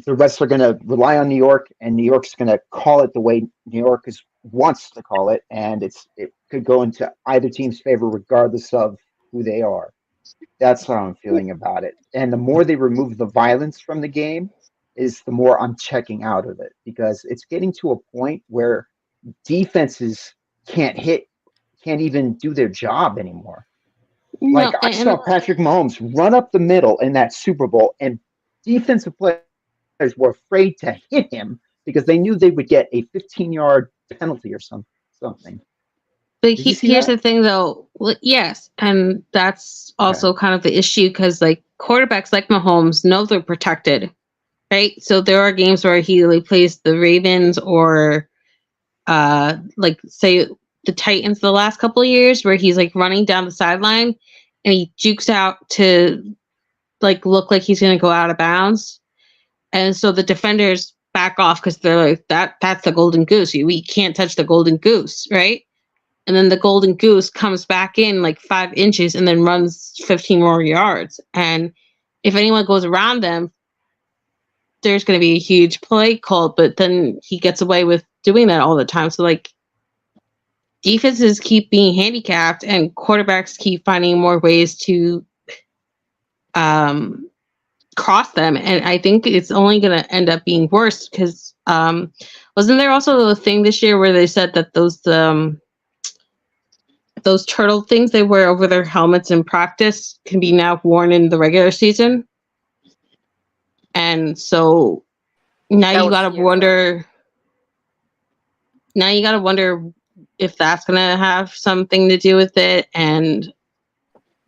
refs are going to rely on New York, and New York's going to call it the way New York wants to call it, and it could go into either team's favor regardless of who they are. That's how I'm feeling about it. And the more they remove the violence from the game, is the more I'm checking out of it, because it's getting to a point where defenses can't even do their job anymore. No, I saw Patrick Mahomes run up the middle in that Super Bowl, and defensive players were afraid to hit him because they knew they would get a 15-yard penalty or something. But here's the thing, though. Well, yes, and that's also kind of the issue, because like quarterbacks like Mahomes know they're protected, right? So there are games where he plays the Ravens or like say the Titans the last couple of years, where he's like running down the sideline and he jukes out to like look like he's going to go out of bounds, and so the defenders back off because they're like, that's the golden goose. We can't touch the golden goose, right? And then the golden goose comes back in like 5 inches and then runs 15 more yards. And if anyone goes around them, there's going to be a huge play called, but then he gets away with doing that all the time. So like, defenses keep being handicapped and quarterbacks keep finding more ways to cross them, and I think it's only going to end up being worse because wasn't there also a thing this year where they said that those turtle things they wear over their helmets in practice can be now worn in the regular season, and so now That you was got to CFL. wonder. Now you got to wonder if that's going to have something to do with it, and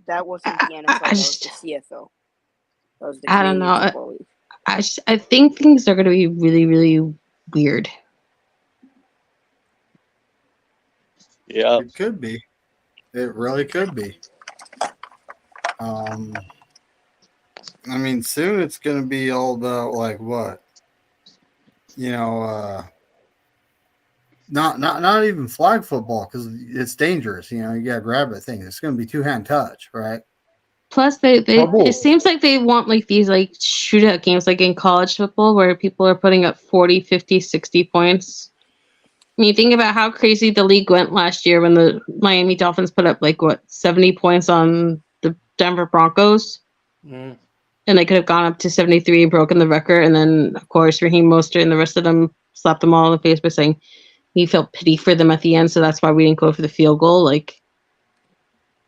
That wasn't the NFL. That was the CFL. That was the I don't Canadian know. Football League. I think things are going to be really, really weird. Yeah. It could be. It really could be. I mean, soon it's going to be all about like what, not even flag football because it's dangerous. You got to grab that thing. It's going to be 2-hand touch, right? Plus, it seems like they want like these like shootout games like in college football where people are putting up 40, 50, 60 points. I mean, think about how crazy the league went last year when the Miami Dolphins put up like 70 points on the Denver Broncos. Mm. And they could have gone up to 73 and broken the record. And then, of course, Raheem Mostert and the rest of them slapped them all in the face by saying he felt pity for them at the end. So that's why we didn't go for the field goal. Like,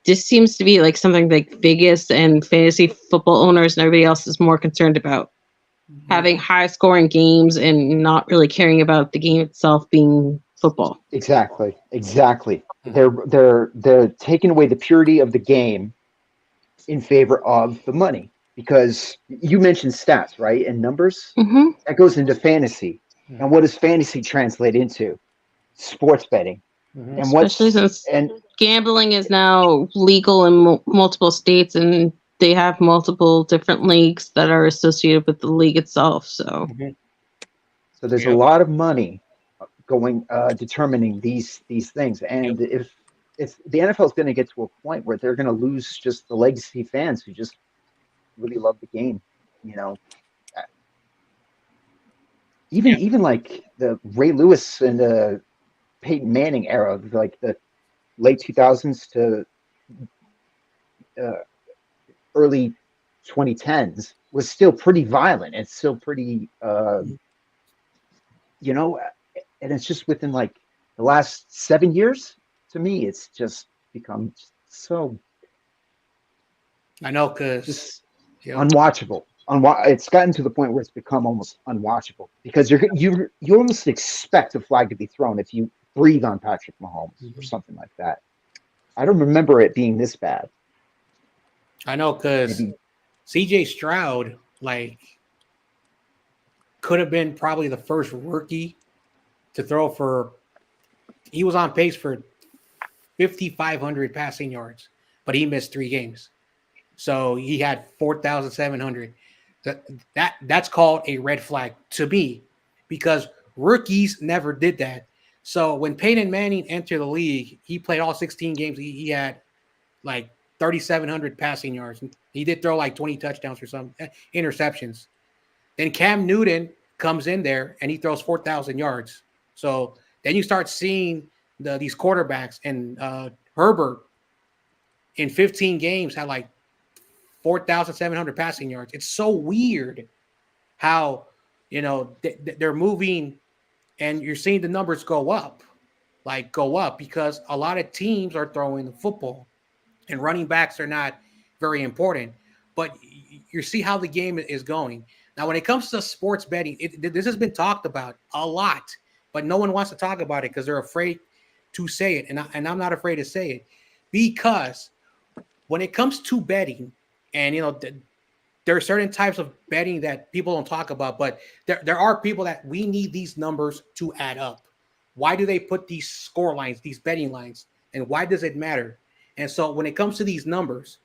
this seems to be like something like Vegas and fantasy football owners and everybody else is more concerned about. Having high scoring games and not really caring about the game itself being football. Exactly. They're taking away the purity of the game in favor of the money, because you mentioned stats, right? And numbers that goes into fantasy. And what does fantasy translate into? Sports betting. And especially since gambling is now legal in multiple states, and they have multiple different leagues that are associated with the league itself. So there's a lot of money going determining these things, and if the NFL is going to get to a point where they're going to lose just the legacy fans who just really love the game, even like the Ray Lewis and the Peyton Manning era, like the late 2000s to early 2010s, was still pretty violent. It's still pretty, and it's just within like the last 7 years, to me, it's just become so. I know, because just unwatchable. It's gotten to the point where it's become almost unwatchable because you almost expect a flag to be thrown if you breathe on Patrick Mahomes or something like that. I don't remember it being this bad. I know, because CJ Stroud could have been probably the first rookie to throw for. He was on pace for 5,500 passing yards, but he missed 3 games, so he had 4,700. That's called a red flag to me, because rookies never did that. So when Peyton Manning entered the league, he played all 16 games. He had like 3,700 passing yards. He did throw like 20 touchdowns or some interceptions. Then Cam Newton comes in there and he throws 4,000 yards. So then you start seeing these quarterbacks, and Herbert in 15 games had like 4,700 passing yards. It's so weird how, they're moving, and you're seeing the numbers go up because a lot of teams are throwing the football, and running backs are not very important. But you see how the game is going. Now, when it comes to sports betting, this has been talked about a lot, but no one wants to talk about it because they're afraid to say it. And I'm not afraid to say it, because when it comes to betting, and there are certain types of betting that people don't talk about, but there are people that we need these numbers to add up. Why do they put these score lines, these betting lines, and why does it matter? And so when it comes to these numbers,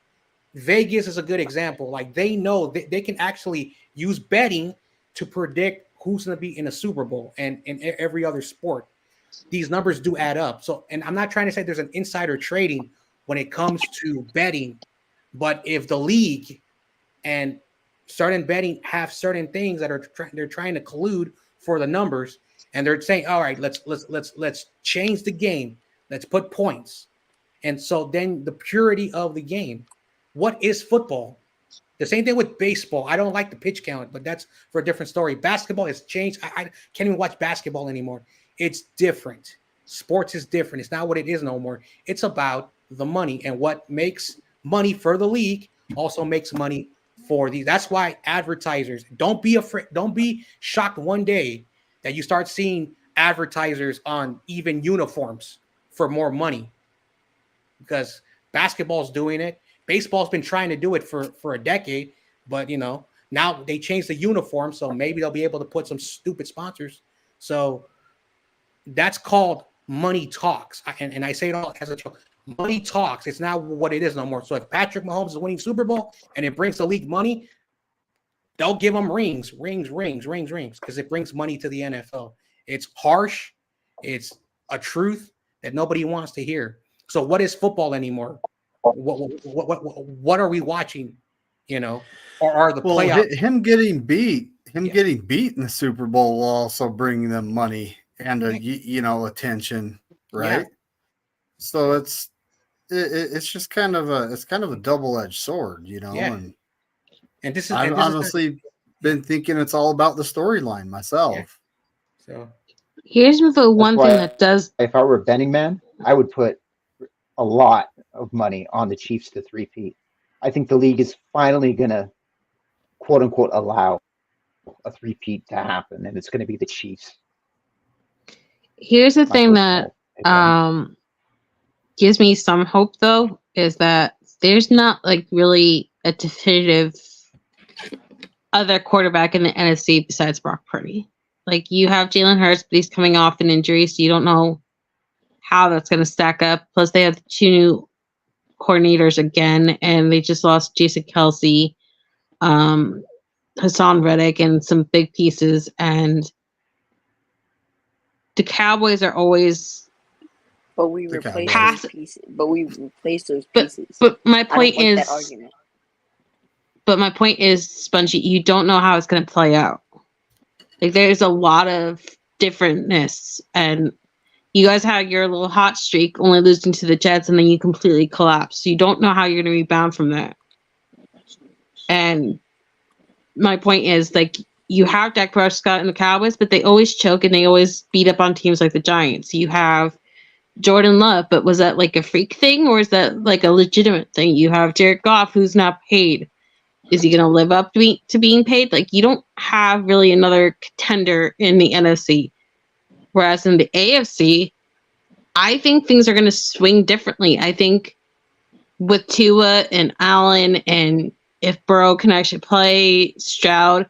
Vegas is a good example. Like, they know they can actually use betting to predict who's going to be in a Super Bowl, and in every other sport. These numbers do add up. So, and I'm not trying to say there's an insider trading when it comes to betting, but if the league and certain betting have certain things that they're trying to collude for the numbers, and they're saying, all right, let's change the game. Let's put points. And so then the purity of the game. What is football? The same thing with baseball. I don't like the pitch count, but that's for a different story. Basketball has changed. I can't even watch basketball anymore. It's different. Sports is different. It's not what it is no more. It's about the money, and what makes money for the league also makes money for these. That's why advertisers, don't be afraid. Don't be shocked one day that you start seeing advertisers on even uniforms for more money, because basketball's doing it. Baseball's been trying to do it for a decade, but now they changed the uniform, so maybe they'll be able to put some stupid sponsors. So that's called money talks. And I say it all as a joke. Money talks. It's not what it is no more. So if Patrick Mahomes is winning Super Bowl and it brings the league money, they'll give him rings, because it brings money to the NFL. It's harsh. It's a truth that nobody wants to hear. So what is football anymore? What are we watching? Or are the playoffs? Him getting beat in the Super Bowl will also bring them money and attention, right? Yeah. So it's just kind of a double-edged sword, Yeah. And I've honestly been thinking it's all about the storyline myself. Yeah. So here's the one thing that does. If I were a betting man, I would put a lot of money on the Chiefs to three-peat. I think the league is finally going to, quote unquote, allow a three-peat to happen, and it's going to be the Chiefs. Here's the thing that gives me some hope, though, is that there's not like really a definitive other quarterback in the NFC besides Brock Purdy. Like, you have Jalen Hurts, but he's coming off an injury, so you don't know how that's going to stack up. Plus, they have 2 new coordinators again, and they just lost Jason Kelsey, Hassan Reddick, and some big pieces. And the Cowboys are always. But we replace those pieces. But my point is. That argument. But my point is, Spongy, you don't know how it's going to play out. Like, there's a lot of differentness, and you guys had your little hot streak, only losing to the Jets, and then you completely collapse. So you don't know how you're going to rebound from that. And my point is, like, you have Dak Prescott and the Cowboys, but they always choke and they always beat up on teams like the Giants. You have Jordan Love, but was that like a freak thing, or is that like a legitimate thing? You have Jared Goff, who's not paid. Is he going to live up to being paid? Like, you don't have really another contender in the NFC. Whereas in the AFC, I think things are going to swing differently. I think with Tua and Allen, and if Burrow can actually play Stroud,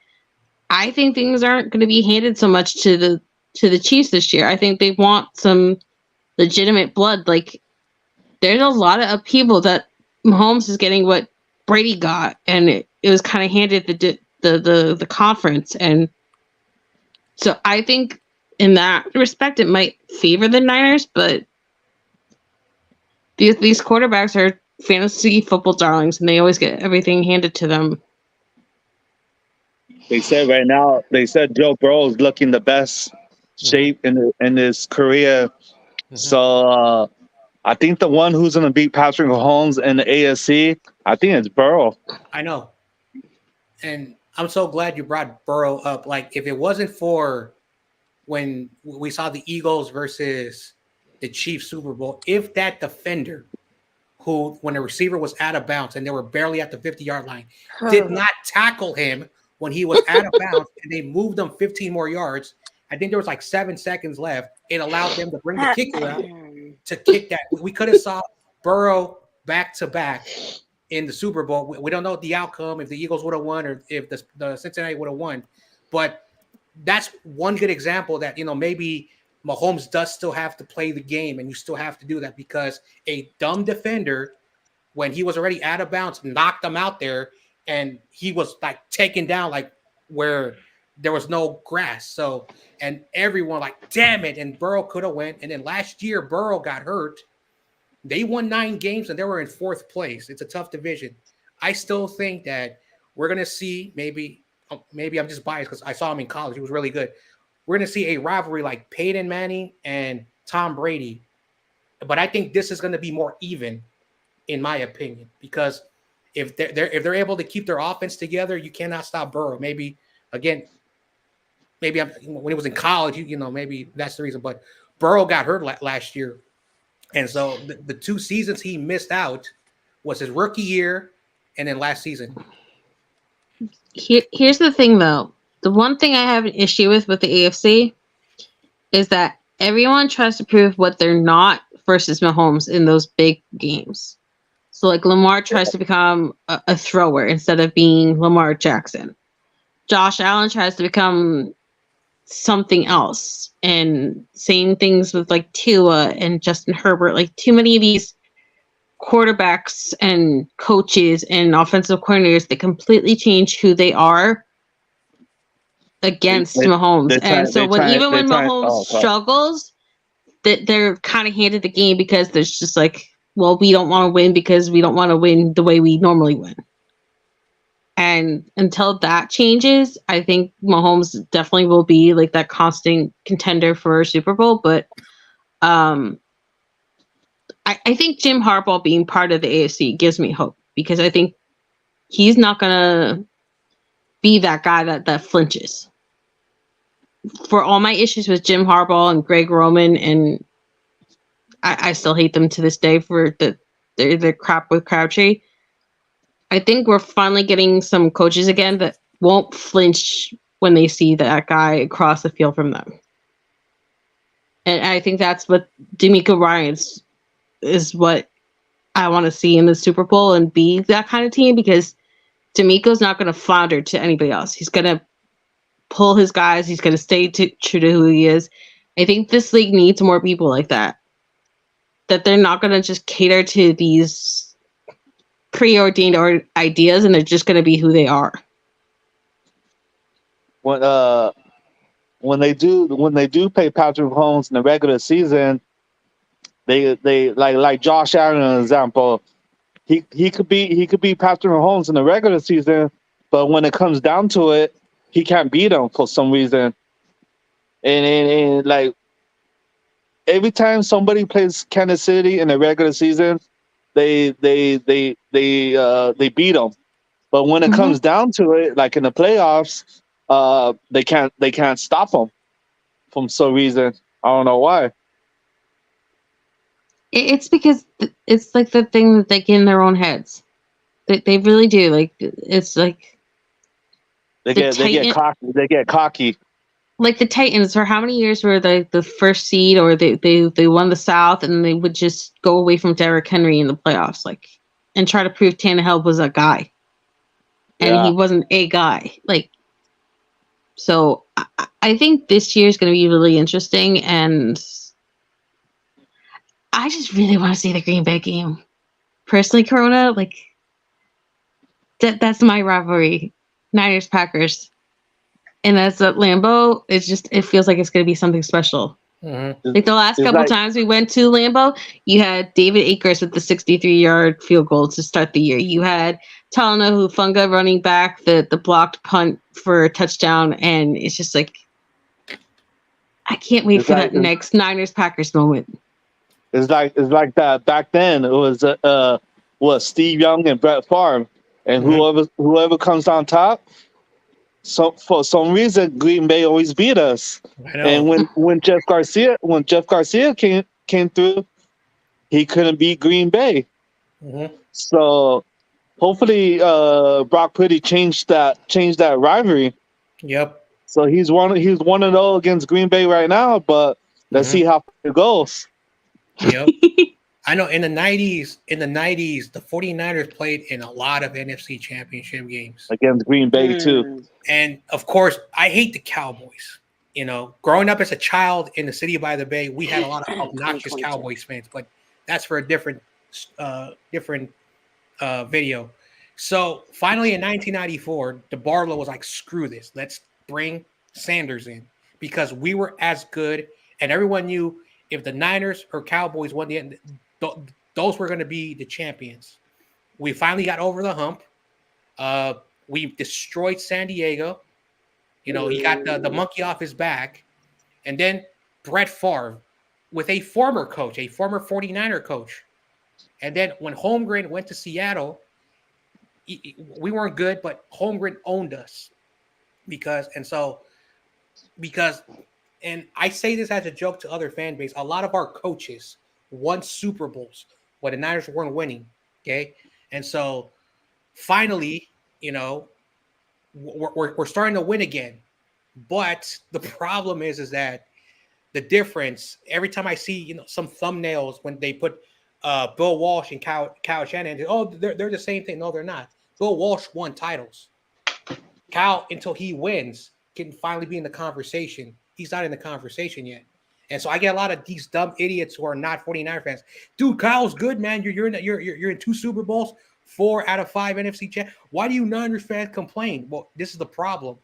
I think things aren't going to be handed so much to the Chiefs this year. I think they want some legitimate blood. Like, there's a lot of upheaval that Mahomes is getting what Brady got, and it was kind of handed the conference. And so I think in that respect it might favor the Niners, but these quarterbacks are fantasy football darlings, and they always get everything handed to them. They said right now, Joe Burrow is looking the best shape in his career. So I think the one who's going to beat Patrick Mahomes in the AFC, I think it's Burrow. I know. And I'm so glad you brought Burrow up. Like, if it wasn't for when we saw the Eagles versus the Chiefs Super Bowl, if that defender who, when the receiver was out of bounds and they were barely at the 50-yard line, did not tackle him when he was out of bounds, and they moved him 15 more yards, I think there was like 7 seconds left. It allowed them to bring the kicker out to kick that. We could have saw Burrow back-to-back in the Super Bowl. We don't know the outcome, if the Eagles would have won or if the Cincinnati would have won. But that's one good example that, maybe Mahomes does still have to play the game, and you still have to do that, because a dumb defender, when he was already out of bounds, knocked him out there, and he was like taken down like where there was no grass. So, and everyone like, damn it, and Burrow could have went. And then last year, Burrow got hurt. They won 9 games, and they were in 4th place. It's a tough division. I still think that we're going to see, maybe I'm just biased because I saw him in college. He was really good. We're going to see a rivalry like Peyton Manning and Tom Brady. But I think this is going to be more even, in my opinion, because if they're able to keep their offense together, you cannot stop Burrow. Maybe when he was in college, maybe that's the reason. But Burrow got hurt last year, and so the 2 seasons he missed out was his rookie year and then last season. Here's the thing, though. The one thing I have an issue with the AFC is that everyone tries to prove what they're not versus Mahomes in those big games. So, like, Lamar tries to become a thrower instead of being Lamar Jackson. Josh Allen tries to become something else. And same things with, like, Tua and Justin Herbert. Like, too many of these quarterbacks and coaches and offensive coordinators that completely change who they are against Mahomes. And so when Mahomes struggles, that they're kind of handed the game because there's just like, well, we don't want to win because we don't want to win the way we normally win. And until that changes, I think Mahomes definitely will be like that constant contender for a Super Bowl. But I think Jim Harbaugh being part of the AFC gives me hope because I think he's not going to be that guy that flinches. For all my issues with Jim Harbaugh and Greg Roman, and I still hate them to this day for the crap with Crabtree, I think we're finally getting some coaches again that won't flinch when they see that guy across the field from them. And I think that's what DeMeco Ryans is what I want to see in the Super Bowl and be that kind of team because DeMeco's not going to flounder to anybody else. He's going to pull his guys. He's going to stay true to who he is. I think this league needs more people like that. That they're not going to just cater to these preordained ideas and they're just going to be who they are. When they do pay Patrick Mahomes in the regular season, they like Josh Allen, an example. He could be Patrick Mahomes in the regular season, but when it comes down to it, he can't beat him for some reason. And like every time somebody plays Kansas City in the regular season, they beat them. But when it comes down to it, like in the playoffs, they can't stop them for some reason. I don't know why. It's because it's like the thing that they get in their own heads. They really do. Like it's like they get cocky. Like the Titans, for how many years were they the first seed, or they won the South, and they would just go away from Derrick Henry in the playoffs, like, and try to prove Tannehill was a guy, and he wasn't a guy. Like, so I think this year is going to be really interesting, and I just really want to see the Green Bay game. Personally, Corona, like that's my rivalry, Niners Packers. And that's at Lambeau. It feels like it's going to be something special. Mm-hmm. Like the last couple times we went to Lambeau, you had David Akers with the 63-yard field goal to start the year. You had Talanoa Hufanga running back the blocked punt for a touchdown, and it's just like I can't wait for that next Niners Packers moment. It's like that back then. It was Steve Young and Brett Favre, and whoever comes on top. So for some reason, Green Bay always beat us. And when Jeff Garcia came through, he couldn't beat Green Bay. Mm-hmm. So hopefully, Brock Purdy changed that rivalry. Yep. So he's 1-0 against Green Bay right now, but let's see how it goes. Yep. I know in the 90s, the 49ers played in a lot of NFC championship games. Against Green Bay, too. And, of course, I hate the Cowboys. Growing up as a child in the city by the Bay, we had a lot of obnoxious Cowboys fans. But that's for a different video. So, finally, in 1994, DeBartolo was like, screw this. Let's bring Sanders in. Because we were as good, and everyone knew if the Niners or Cowboys won the end, those were going to be the champions. We finally got over the hump. We destroyed San Diego. He got the monkey off his back. And then Brett Favre with a former coach, a former 49er coach. And then when Holmgren went to Seattle, we weren't good, but Holmgren owned us because and I say this as a joke to other fan base. A lot of our coaches won Super Bowls when the Niners weren't winning. Okay, and so finally, we're starting to win again. But the problem is that the difference every time I see some thumbnails when they put Bill Walsh and Kyle Shanahan, they're the same thing. No, they're not. Bill Walsh won titles. Kyle, until he wins, can finally be in the conversation. He's not in the conversation yet. And so I get a lot of these dumb idiots who are not 49er fans. Dude, Kyle's good, man. You're in 2 Super Bowls, 4 out of 5 NFC champ. Why do you Niners fans complain? Well, this is the problem.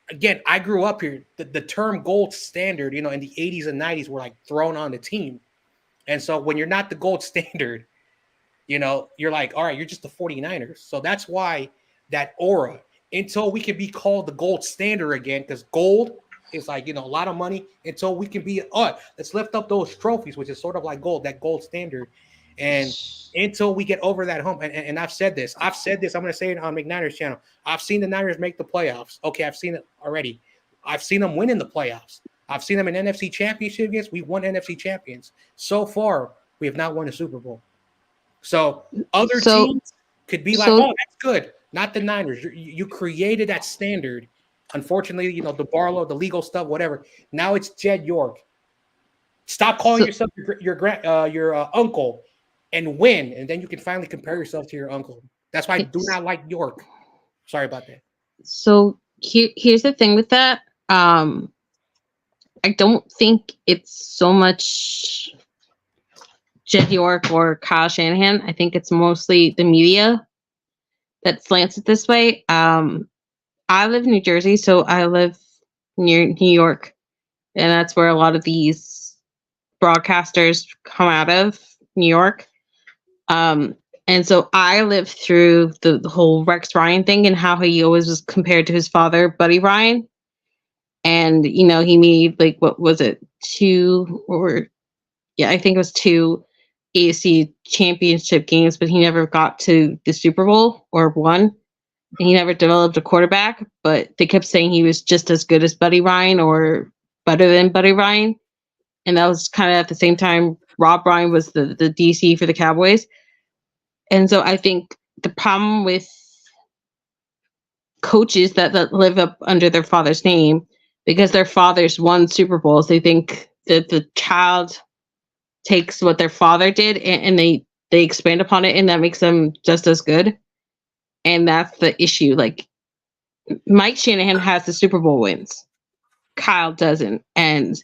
Again, I grew up here. The term gold standard, in the 80s and 90s were like thrown on the team. And so when you're not the gold standard, you're like, all right, you're just the 49ers. So that's why that aura, until we can be called the gold standard again, because gold is like, a lot of money, until we can be, let's lift up those trophies, which is sort of like gold, that gold standard. And until we get over that hump, and I've said this, I'm going to say it on McNiners channel. I've seen the Niners make the playoffs. Okay, I've seen it already. I've seen them win in the playoffs. I've seen them in NFC championship games. We won NFC champions. So far, we have not won a Super Bowl. So other teams could be like, oh, that's good. Not the Niners. You created that standard. Unfortunately, the Barlow, the legal stuff, whatever. Now it's Jed York. Stop calling yourself your uncle and win, and then you can finally compare yourself to your uncle. That's why I do not like York. Sorry about that. So here's the thing with that. I don't think it's so much Jed York or Kyle Shanahan. I think it's mostly the media that slants it this way. I live in New Jersey, so I live near New York, and that's where a lot of these broadcasters come out of, New York. And so I lived through the whole Rex Ryan thing and how he always was compared to his father, Buddy Ryan. And, he made what was it? I think it was 2 AFC championship games, but he never got to the Super Bowl or won. And he never developed a quarterback, but they kept saying he was just as good as Buddy Ryan or better than Buddy Ryan. And that was kind of at the same time Rob Ryan was the DC for the Cowboys. And so I think the problem with coaches that live up under their father's name, because their fathers won Super Bowls, they think that the child takes what their father did and they expand upon it, and that makes them just as good. And that's the issue. Like, Mike Shanahan has the Super Bowl wins. Kyle doesn't. And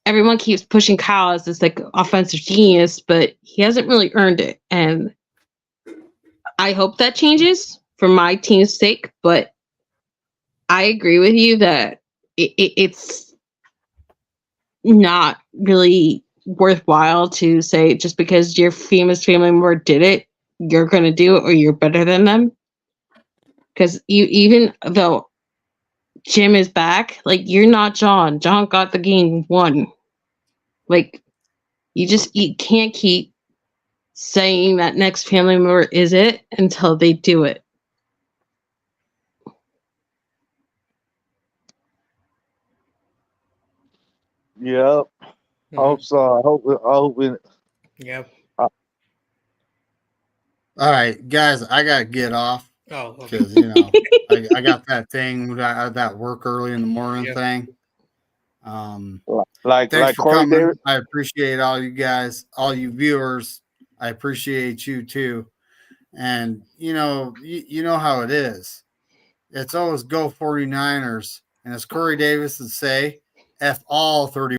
everyone keeps pushing Kyle as this offensive genius, but he hasn't really earned it. And I hope that changes for my team's sake, but I agree with you that it's not really worthwhile to say just because your famous family member did it, you're going to do it or you're better than them. Because even though Jim is back, you're not John. John got the game won. You can't keep saying that next family member is it until they do it. Yep. I hope so. I hope we. Yep. All right, guys, I gotta get off. Oh, because I got that thing that work early in the morning thing. Thanks for Korey coming. David. I appreciate all you guys, all you viewers. I appreciate you too. And you know how it is. It's always go 49ers. And as Corey Davis would say, F all 30.